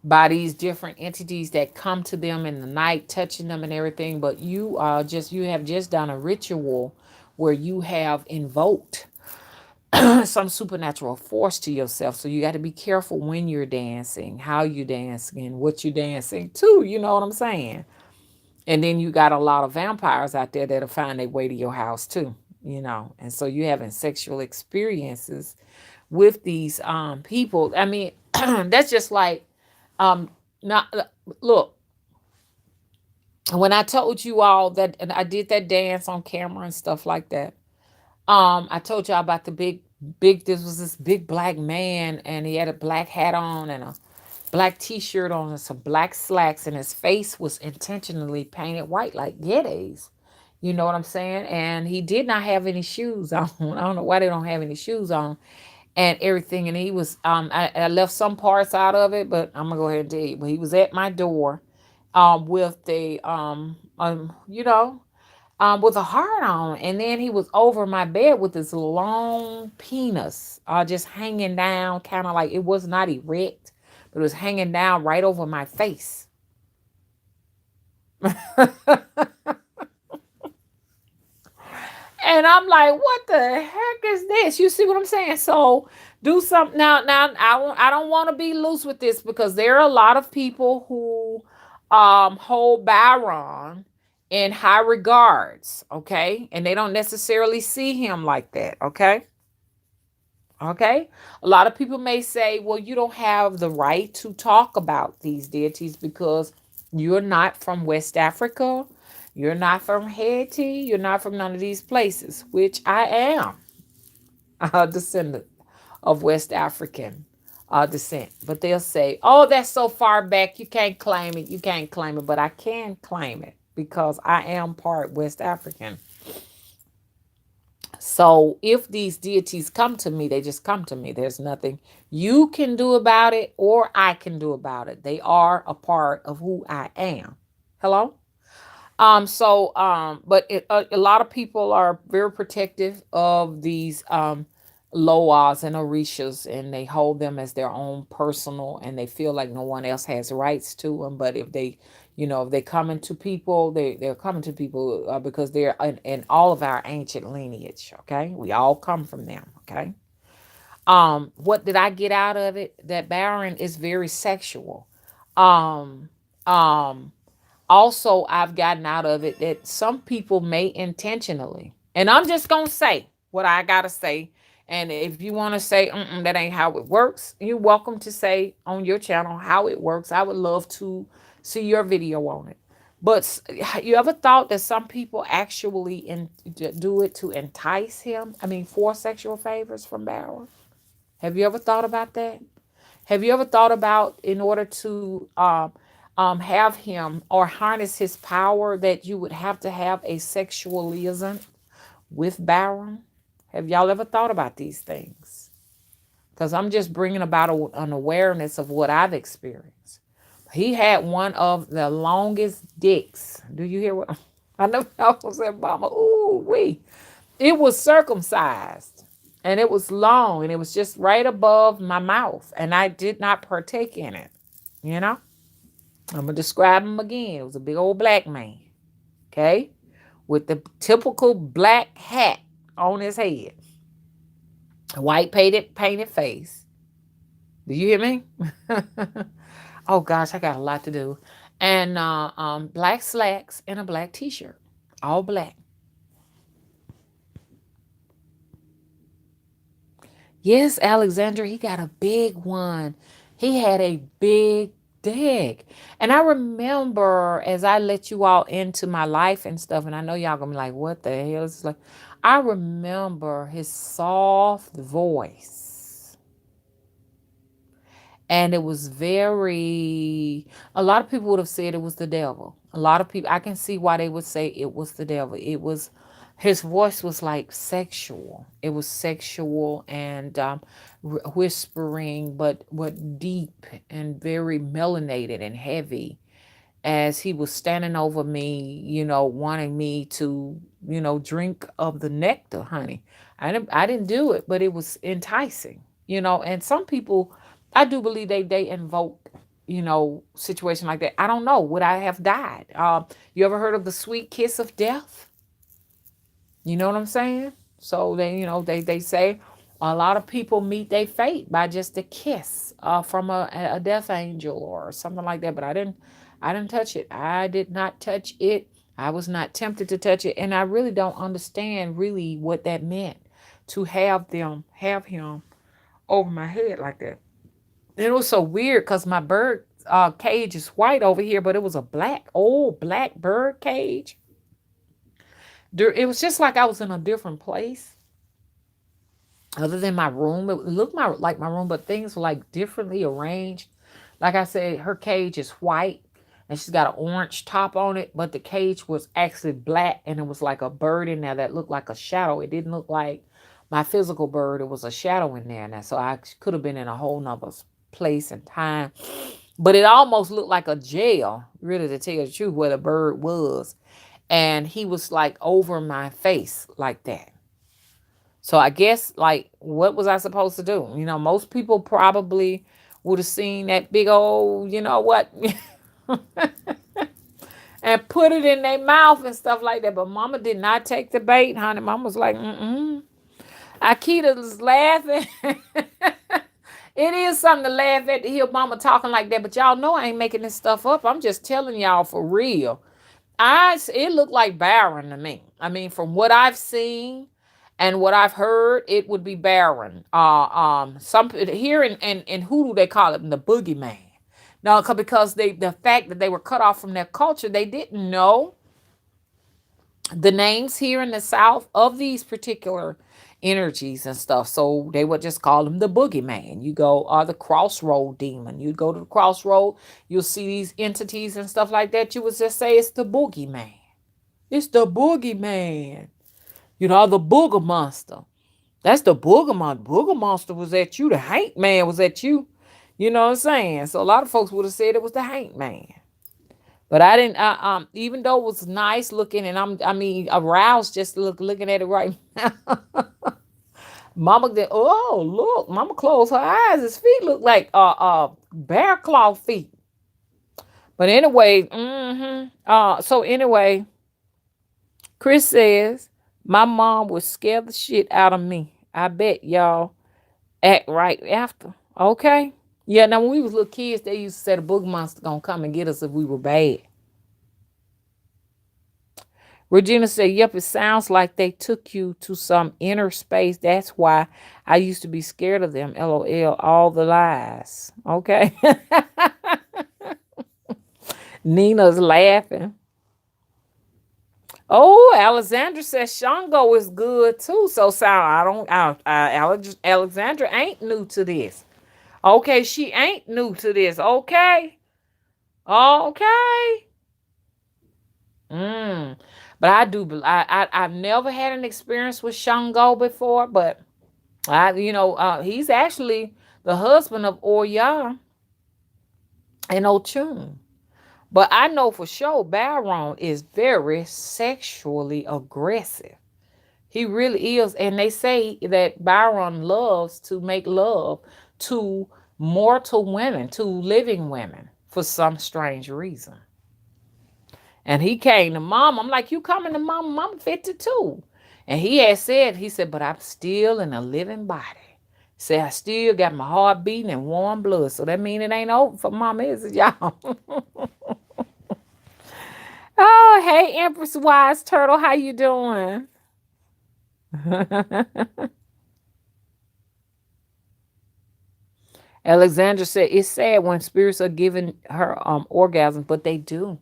S1: by these different entities that come to them in the night, touching them and everything. But you have just done a ritual where you have invoked some supernatural force to yourself. So you got to be careful when you're dancing, how you dancing, and what you're dancing to. You know what I'm saying? And then you got a lot of vampires out there that'll find their way to your house too. And so you having sexual experiences with these people. I mean, that's just like Now, look, when I told you all that, and I did that dance on camera and stuff like that. I told y'all about the big. This was this big black man, and he had a black hat on and a black T-shirt on and some black slacks, and his face was intentionally painted white like Yetis. You know what I'm saying? And he did not have any shoes on. I don't know why they don't have any shoes on and everything. And he was I left some parts out of it, but I'm gonna go ahead and tell you. But he was at my door with the with a heart on, and then he was over my bed with this long penis just hanging down, kind of like it was not erect, but it was hanging down right over my face. And I'm like, what the heck is this? You see what I'm saying? So do something now. Now I don't want to be loose with this because there are a lot of people who hold Byron in high regards, okay? And they don't necessarily see him like that, okay? Okay? A lot of people may say, well, you don't have the right to talk about these deities because you're not from West Africa. You're not from Haiti. You're not from none of these places, which I am a descendant of West African descent. But they'll say, oh, that's so far back. You can't claim it. You can't claim it. But I can claim it because I am part West African. So if these deities come to me, they just come to me. There's nothing you can do about it or I can do about it. They are a part of who I am. Hello? But a lot of people are very protective of these Loas and Orishas, and they hold them as their own personal, and they feel like no one else has rights to them. But if they, if they come into people, they're coming to people because they're in all of our ancient lineage. Okay, we all come from them. Okay. What did I get out of it? That Baron is very sexual. Um, um, Also, I've gotten out of it that some people may intentionally, and I'm just gonna say what I gotta say. And if you want to say that ain't how it works, you're welcome to say on your channel how it works. I would love to see your video on it. But you ever thought that some people actually do it to entice him? I mean, for sexual favors from Barrow. Have you ever thought about that? Have you ever thought about in order to have him or harness his power that you would have to have a sexual liaison with Baron? Have y'all ever thought about these things? Because I'm just bringing about an awareness of what I've experienced. He had one of the longest dicks. Do you hear what I know? I was saying, Mama, ooh, wee. It was circumcised and it was long and it was just right above my mouth. And I did not partake in it, you know? I'm going to describe him again. It was a big old black man, okay, with the typical black hat on his head, a white painted face. Do you hear me? Oh, gosh, I got a lot to do. And black slacks and a black T-shirt, all black. Yes, Alexander, he got a big one. He had a big dick. And I remember as I let you all into my life and stuff, and I know y'all gonna be like, what the hell is this like? I remember his soft voice. And it was a lot of people would have said it was the devil. A lot of people, I can see why they would say it was the devil. His voice was like sexual. It was sexual and whispering, but what deep and very melanated and heavy as he was standing over me, wanting me to, drink of the nectar, honey. I didn't do it, but it was enticing, and some people, I do believe they invoke, situation like that. I don't know. Would I have died? You ever heard of the sweet kiss of death? You know what I'm saying? So they say a lot of people meet their fate by just a kiss from a death angel or something like that. But I didn't touch it. I did not touch it. I was not tempted to touch it, and I really don't understand really what that meant to have him over my head like that. And it was so weird because my bird cage is white over here, but it was a old black bird cage. It was just like I was in a different place other than my room. It looked like my room, but things were like differently arranged. Like I said, her cage is white and she's got an orange top on it, but the cage was actually black and it was like a bird in there that looked like a shadow. It didn't look like my physical bird. It was a shadow in there. And so I could have been in a whole nother place and time. But it almost looked like a jail, really, to tell you the truth, where the bird was. And he was like over my face like that. So I guess, like, what was I supposed to do? Most people probably would have seen that big old, what, and put it in their mouth and stuff like that. But Mama did not take the bait, honey. Mama was like, mm-mm. Akita was laughing. It is something to laugh at to hear Mama talking like that. But y'all know I ain't making this stuff up. I'm just telling y'all for real. It looked like barren to me. I mean, from what I've seen and what I've heard, it would be barren. Some here in Hoodoo they call it the boogeyman. No, because the fact that they were cut off from their culture, they didn't know the names here in the South of these particular energies and stuff. So they would just call them the boogeyman. You go, or the crossroad demon. You go to the crossroad, you'll see these entities and stuff like that. You would just say it's the boogeyman. It's the boogeyman. The booger monster. That's the booger monster. Booger monster was at you. The Hank man was at you. You know what I'm saying? So a lot of folks would have said it was the Hank man. But I didn't. Even though it was nice looking, and aroused just looking at it right now. Mama did. Oh, look! Mama closed her eyes. His feet look like bear claw feet. But anyway, So anyway, Chris says my mom would scare the shit out of me. I bet y'all act right after. Okay. Yeah. Now when we was little kids, they used to say the boog monster gonna come and get us if we were bad. Regina said, yep, it sounds like they took you to some inner space. That's why I used to be scared of them. LOL, all the lies. Okay. Nina's laughing. Oh, Alexandra says Shango is good too. So Alexandra ain't new to this. Okay, she ain't new to this. Okay. Okay. But I've never had an experience with Shango before, but he's actually the husband of Oya and Ochun. But I know for sure Baron is very sexually aggressive. He really is. And they say that Byron loves to make love to mortal women, to living women, for some strange reason. And he came to Mom. I'm like, you coming to Mom? Mom 52. And he said, but I'm still in a living body. Say I still got my heart beating and warm blood. So that means it ain't over for Mama, is it, y'all? Oh, hey, Empress Wise Turtle, how you doing? Alexandra said it's sad when spirits are giving her orgasms, but they do.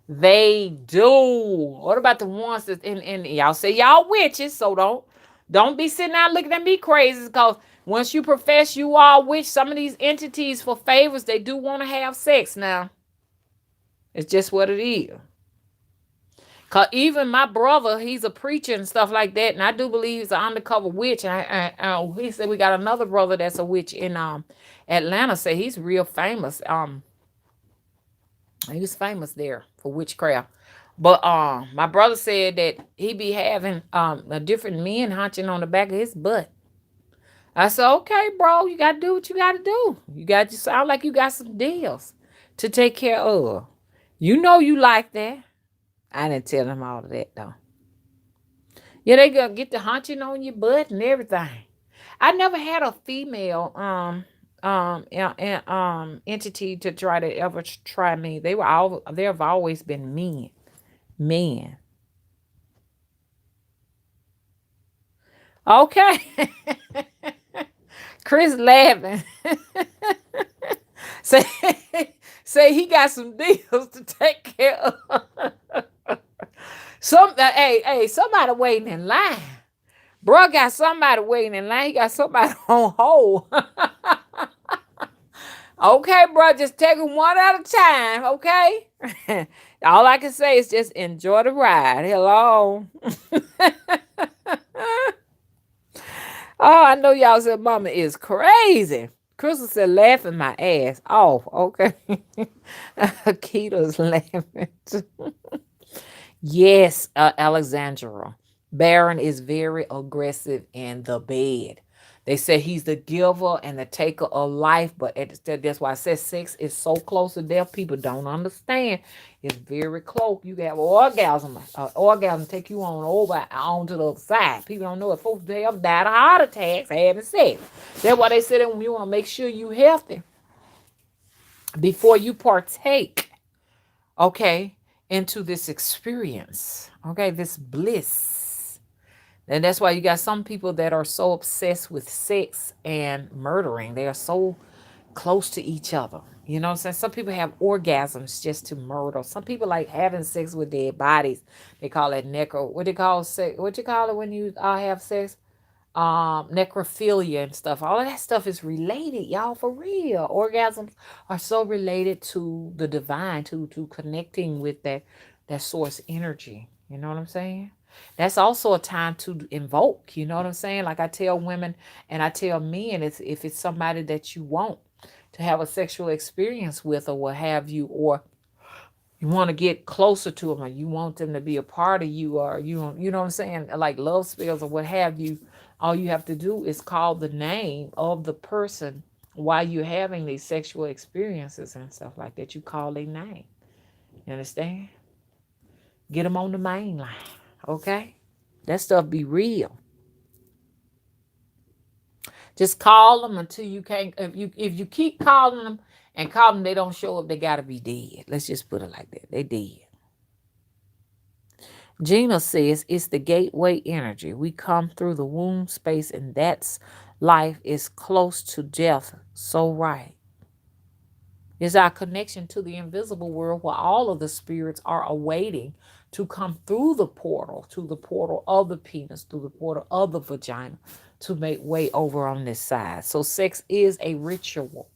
S1: They do. What about the ones that in y'all say y'all witches, so don't be sitting out looking at me crazy, because once you profess you are a witch, some of these entities for favors, they do want to have sex now. It's just what it is. Cause even my brother, he's a preacher and stuff like that, and I do believe he's an undercover witch. And he said we got another brother that's a witch in Atlanta. Say he's real famous. He was famous there for witchcraft. But my brother said that he be having a different men hunching on the back of his butt. I said, okay, bro, you gotta do what you gotta do. You sound like you got some deals to take care of. You know you like that. I didn't tell him all of that though. Yeah, they gonna get the hunching on your butt and everything. I never had a female entity to try to ever try me. They've always been men. Okay. Chris laughing. Say Say he got some deals to take care of. Hey, somebody waiting in line. Bro got somebody waiting in line. He got somebody on hold. Okay, bro, just take them one at a time, okay? All I can say is just enjoy the ride. Hello. Oh, I know y'all said mama is crazy. Crystal said laughing my ass off. Okay. Akita's laughing. Yes, Alexandra. Baron is very aggressive in the bed. They say he's the giver and the taker of life, but that's why I said sex is so close to death. People don't understand. It's very close. You can have orgasm take you on over on to the other side. People don't know it. Folks they have died of heart attacks having sex. That's why they say that when you want to make sure you healthy before you partake, okay, into this experience, okay, this bliss. And that's why you got some people that are so obsessed with sex and murdering. They are so close to each other. You know what I'm saying? Some people have orgasms just to murder. Some people like having sex with dead bodies. They call it necro. What they call sex? What you call it when you have sex? Necrophilia and stuff. All of that stuff is related, y'all, for real. Orgasms are so related to the divine, to connecting with that source energy. You know what I'm saying? That's also a time to invoke. You know what I'm saying? Like I tell women and I tell men, it's if it's somebody that you want to have a sexual experience with or what have you, or you want to get closer to them, or you want them to be a part of you, or you know what I'm saying, like love spells or what have you. All you have to do is call the name of the person while you're having these sexual experiences and stuff like that. You call their name. You understand? Get them on the main line. Okay? That stuff be real. Just call them until you can't. If you keep calling them and calling them, they don't show up. They gotta be dead. Let's just put it like that. They dead. Gina says it's the gateway energy. We come through the womb space, and that's life is close to death. So right. It's our connection to the invisible world where all of the spirits are awaiting to come through the portal, to the portal of the penis, through the portal of the vagina, to make way over on this side. So sex is a ritual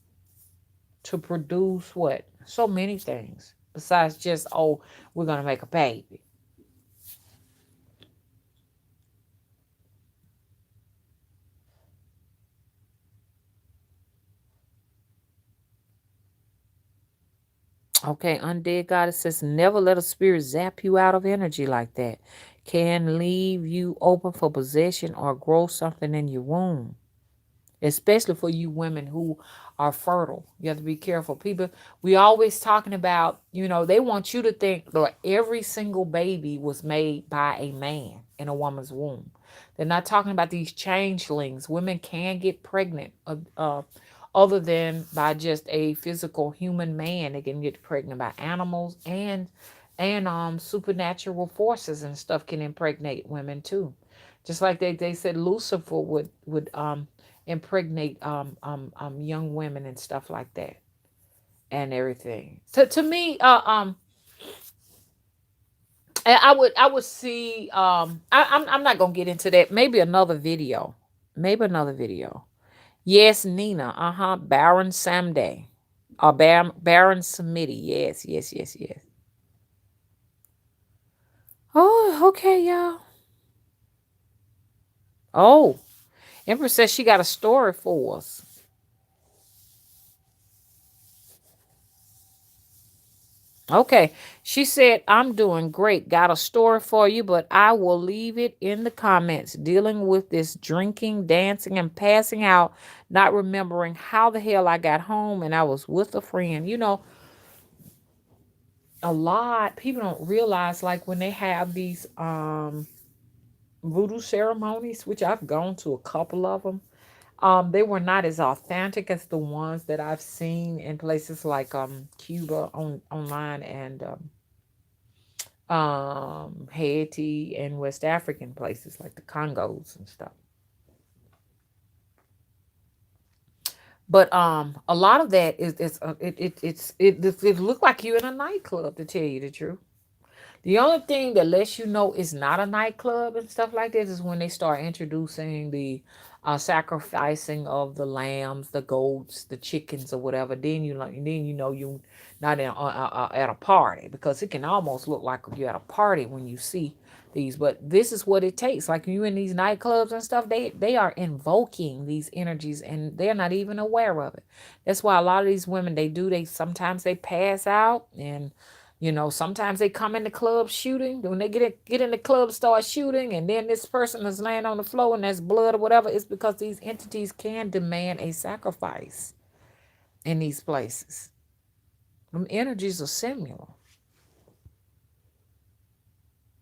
S1: to produce what? So many things. Besides just, oh, we're going to make a baby. Okay, undead goddess says never let a spirit zap you out of energy like that. Can leave you open for possession or grow something in your womb. Especially for you women who are fertile. You have to be careful. People, we always talking about, they want you to think that every single baby was made by a man in a woman's womb. They're not talking about these changelings. Women can get pregnant other than by just a physical human man. They can get pregnant by animals and supernatural forces and stuff can impregnate women too. Just like they said Lucifer would impregnate young women and stuff like that and everything. So to me, I would see I'm not gonna get into that. Maybe another video. Maybe another video. Yes, Nina. Baron Samday. Or Baron Samiti. Yes, yes, yes, yes. Oh, okay, y'all. Oh, Empress says she got a story for us. Okay. She said, I'm doing great. Got a story for you, but I will leave it in the comments. Dealing with this drinking, dancing, and passing out, not remembering how the hell I got home and I was with a friend. A lot people don't realize, like when they have these voodoo ceremonies, which I've gone to a couple of them, they were not as authentic as the ones that I've seen in places like Cuba online and Haiti and West African places like the Congos and stuff. But a lot of that is it look like you in a nightclub, to tell you the truth. The only thing that lets you know it's not a nightclub and stuff like this is when they start introducing the sacrificing of the lambs, the goats, the chickens, or whatever. Then you know you not at a party, because it can almost look like you're at a party when you see these. But this is what it takes. Like you in these nightclubs and stuff, they are invoking these energies and they're not even aware of it. That's why a lot of these women, they sometimes they pass out, and sometimes they come in the club shooting. When they get in the club, start shooting, and then this person is laying on the floor and there's blood or whatever. It's because these entities can demand a sacrifice in these places. Them energies are similar.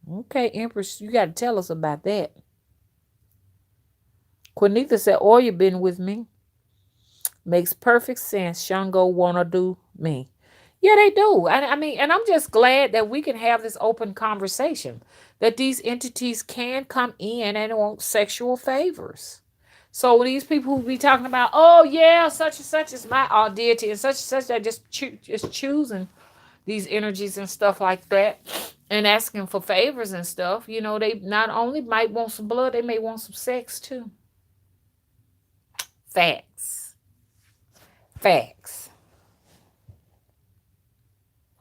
S1: Okay, Empress, you got to tell us about that. Quinita said, "Oh, you been with me. Makes perfect sense. Shango wanna do me." Yeah, they do. I mean, and I'm just glad that we can have this open conversation, that these entities can come in and want sexual favors. So these people who be talking about, oh yeah, such and such is my deity, and such, they just choosing these energies and stuff like that, and asking for favors and stuff. They not only might want some blood, they may want some sex too. Facts. Facts.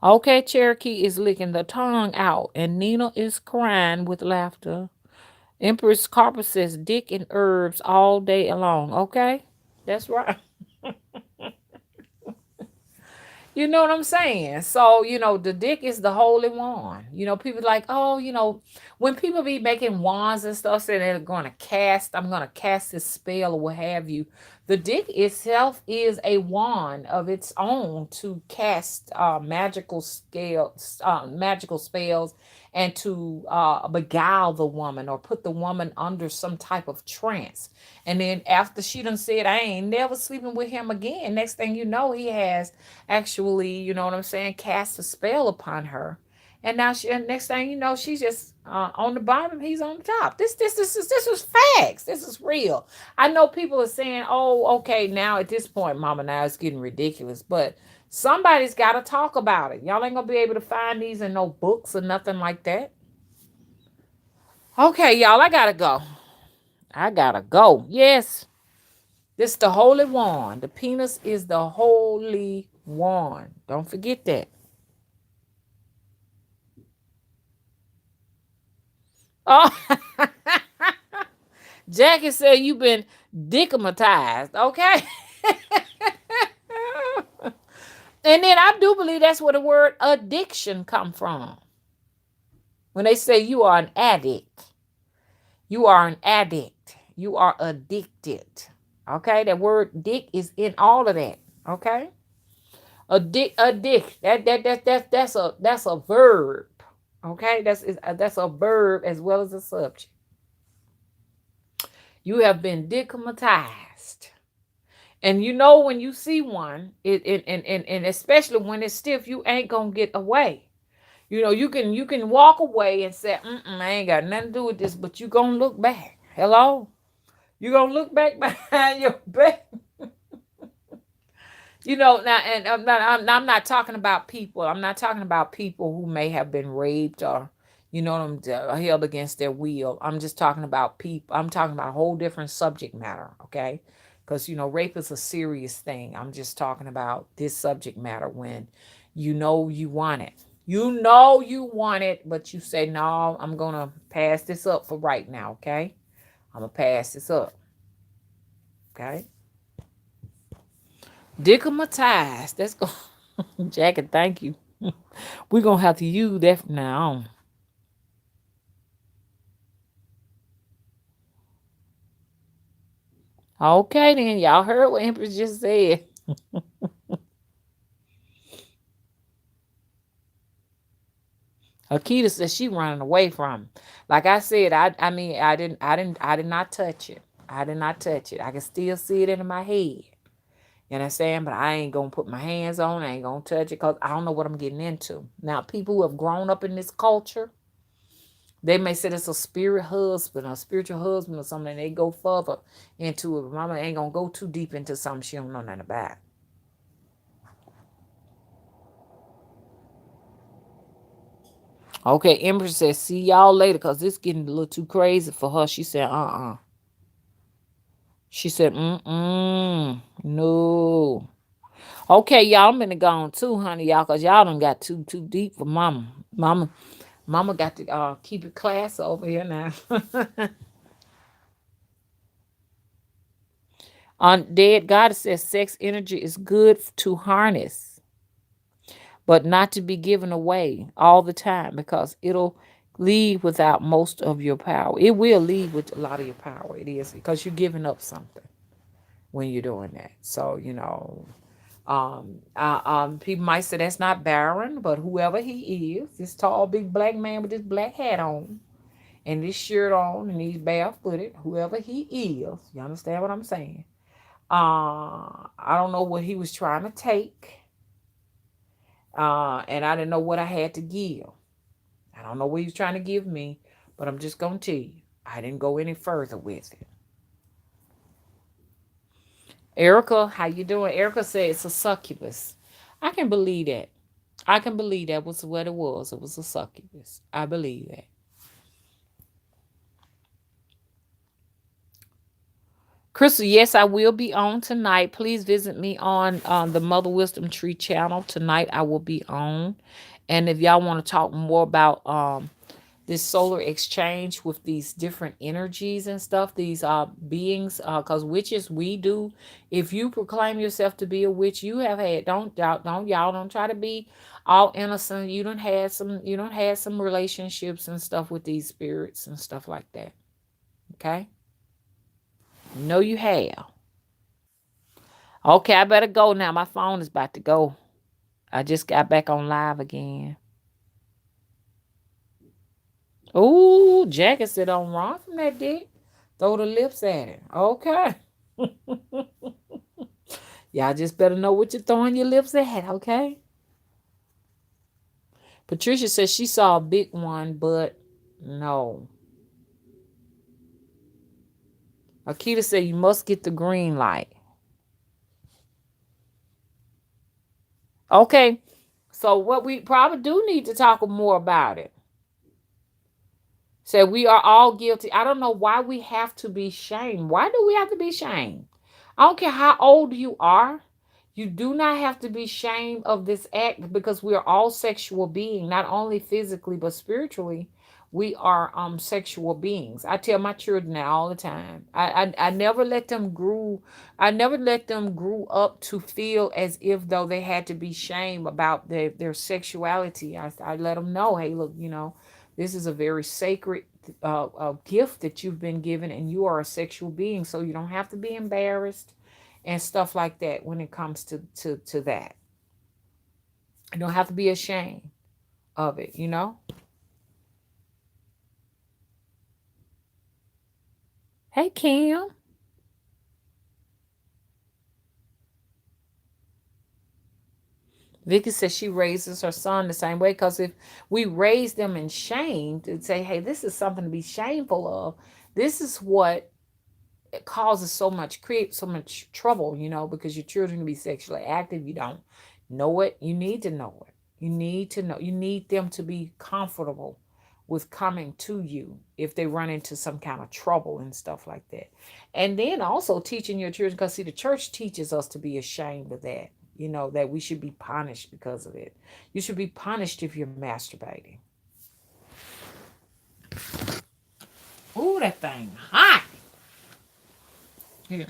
S1: Okay, Cherokee is licking the tongue out, and Nina is crying with laughter. Empress Carper says dick and herbs all day long. Okay, that's right. You know what I'm saying? So, the dick is the holy wand. People like, oh, when people be making wands and stuff, saying they're I'm going to cast this spell or what have you. The dick itself is a wand of its own to cast magical spells, and to beguile the woman or put the woman under some type of trance. And then after she done said, I ain't never sleeping with him again, next thing you know, he has actually, you know what I'm saying, cast a spell upon her. And now and next thing you know, she's just on the bottom, he's on the top. This is facts. This is real. I know people are saying, oh, okay, now at this point, mama, now it's getting ridiculous. But somebody's got to talk about it. Y'all ain't gonna be able to find these in no books or nothing like that. Okay, y'all, I gotta go. I gotta go. Yes, this the holy wand. The penis is the holy wand. Don't forget that. Oh, Jackie said you've been dickamatized. Okay. And then I do believe that's where the word addiction come from. When they say you are an addict, you are an addict. You are addicted. Okay, that word dick is in all of that. Okay, addict. That's a verb. Okay, that's a verb as well as a subject. You have been dickamatized. And when you see one, and especially when it's stiff, you ain't gonna get away. You can walk away and say, I ain't got nothing to do with this, but you gonna look back. Hello? You gonna look back behind your back. Now, and I'm not talking about people. I'm not talking about people who may have been raped or, held against their will. I'm just talking about people. I'm talking about a whole different subject matter, okay? Because, rape is a serious thing. I'm just talking about this subject matter when you want it. You want it, but you say, no, I'm going to pass this up for right now, okay? I'm going to pass this up, okay? Dickamatize. Let's go. Jackie, thank you. We're going to have to use that from now on. Okay, then. Y'all heard what Empress just said. Akita says she running away from him. Like I said, I did not touch it. I did not touch it. I can still see it in my head. You understand? But I ain't going to put my hands on it. I ain't going to touch it because I don't know what I'm getting into. Now, people who have grown up in this culture, They may say it's a spirit husband, a spiritual husband or something, and they go further into it. But mama ain't gonna go too deep into something she don't know nothing about. Okay, Empress says, see y'all later, because this getting a little too crazy for her. She said, She said, no. Okay, y'all, I'm gonna go on too, honey, y'all, because y'all done got too deep for mama. Mama got to keep it class over here now. On Dead Goddess says sex energy is good to harness, but not to be given away all the time because it'll leave without most of your power. It will leave with a lot of your power. It is because you're giving up something when you're doing that. So, people might say that's not Baron, but whoever he is, this tall, big black man with this black hat on and this shirt on and he's barefooted, whoever he is, you understand what I'm saying? I don't know what he was trying to take. And I didn't know what I had to give. I don't know what he was trying to give me, but I'm just gonna tell you, I didn't go any further with it. Erica, how you doing? Erica said it's a succubus. I can believe that. I can believe that was what it was. It was a succubus. I believe that. Crystal, yes, I will be on tonight. Please visit me on the Mother Wisdom Tree channel. Tonight I will be on. And if y'all want to talk more about this solar exchange with these different energies and stuff, these beings, because witches, we do. If you proclaim yourself to be a witch, you have had, don't try to be all innocent. You don't have some relationships and stuff with these spirits and stuff like that. Okay? No, you have. Okay, I better go now. My phone is about to go. I just got back on live again. Oh, Jacket said don't run from that dick. Throw the lips at it. Okay. Y'all just better know what you're throwing your lips at, okay? Patricia says she saw a big one, but no. Akita said you must get the green light. Okay. So what we probably do need to talk more about it. Said we are all guilty. I don't know why we have to be shamed. Why do we have to be shamed? I don't care how old you are. You do not have to be shamed of this act because we are all sexual beings, not only physically but spiritually. We are sexual beings. I tell my children that all the time. I never let them grow. I never let them grow up to feel as if though they had to be shamed about their sexuality. I let them know, hey, look, this is a very sacred gift that you've been given, and you are a sexual being, so you don't have to be embarrassed and stuff like that when it comes to that. You don't have to be ashamed of it. Hey, Kim. Vicky says she raises her son the same way because if we raise them in shame to say, hey, this is something to be shameful of, this is what it causes creates so much trouble, because your children can be sexually active. You don't know it. You need to know it. You need to know. You need them to be comfortable with coming to you if they run into some kind of trouble and stuff like that. And then also teaching your children, because see, the church teaches us to be ashamed of that, that we should be punished because of it. You should be punished if you're masturbating. Ooh, that thing hot. Here.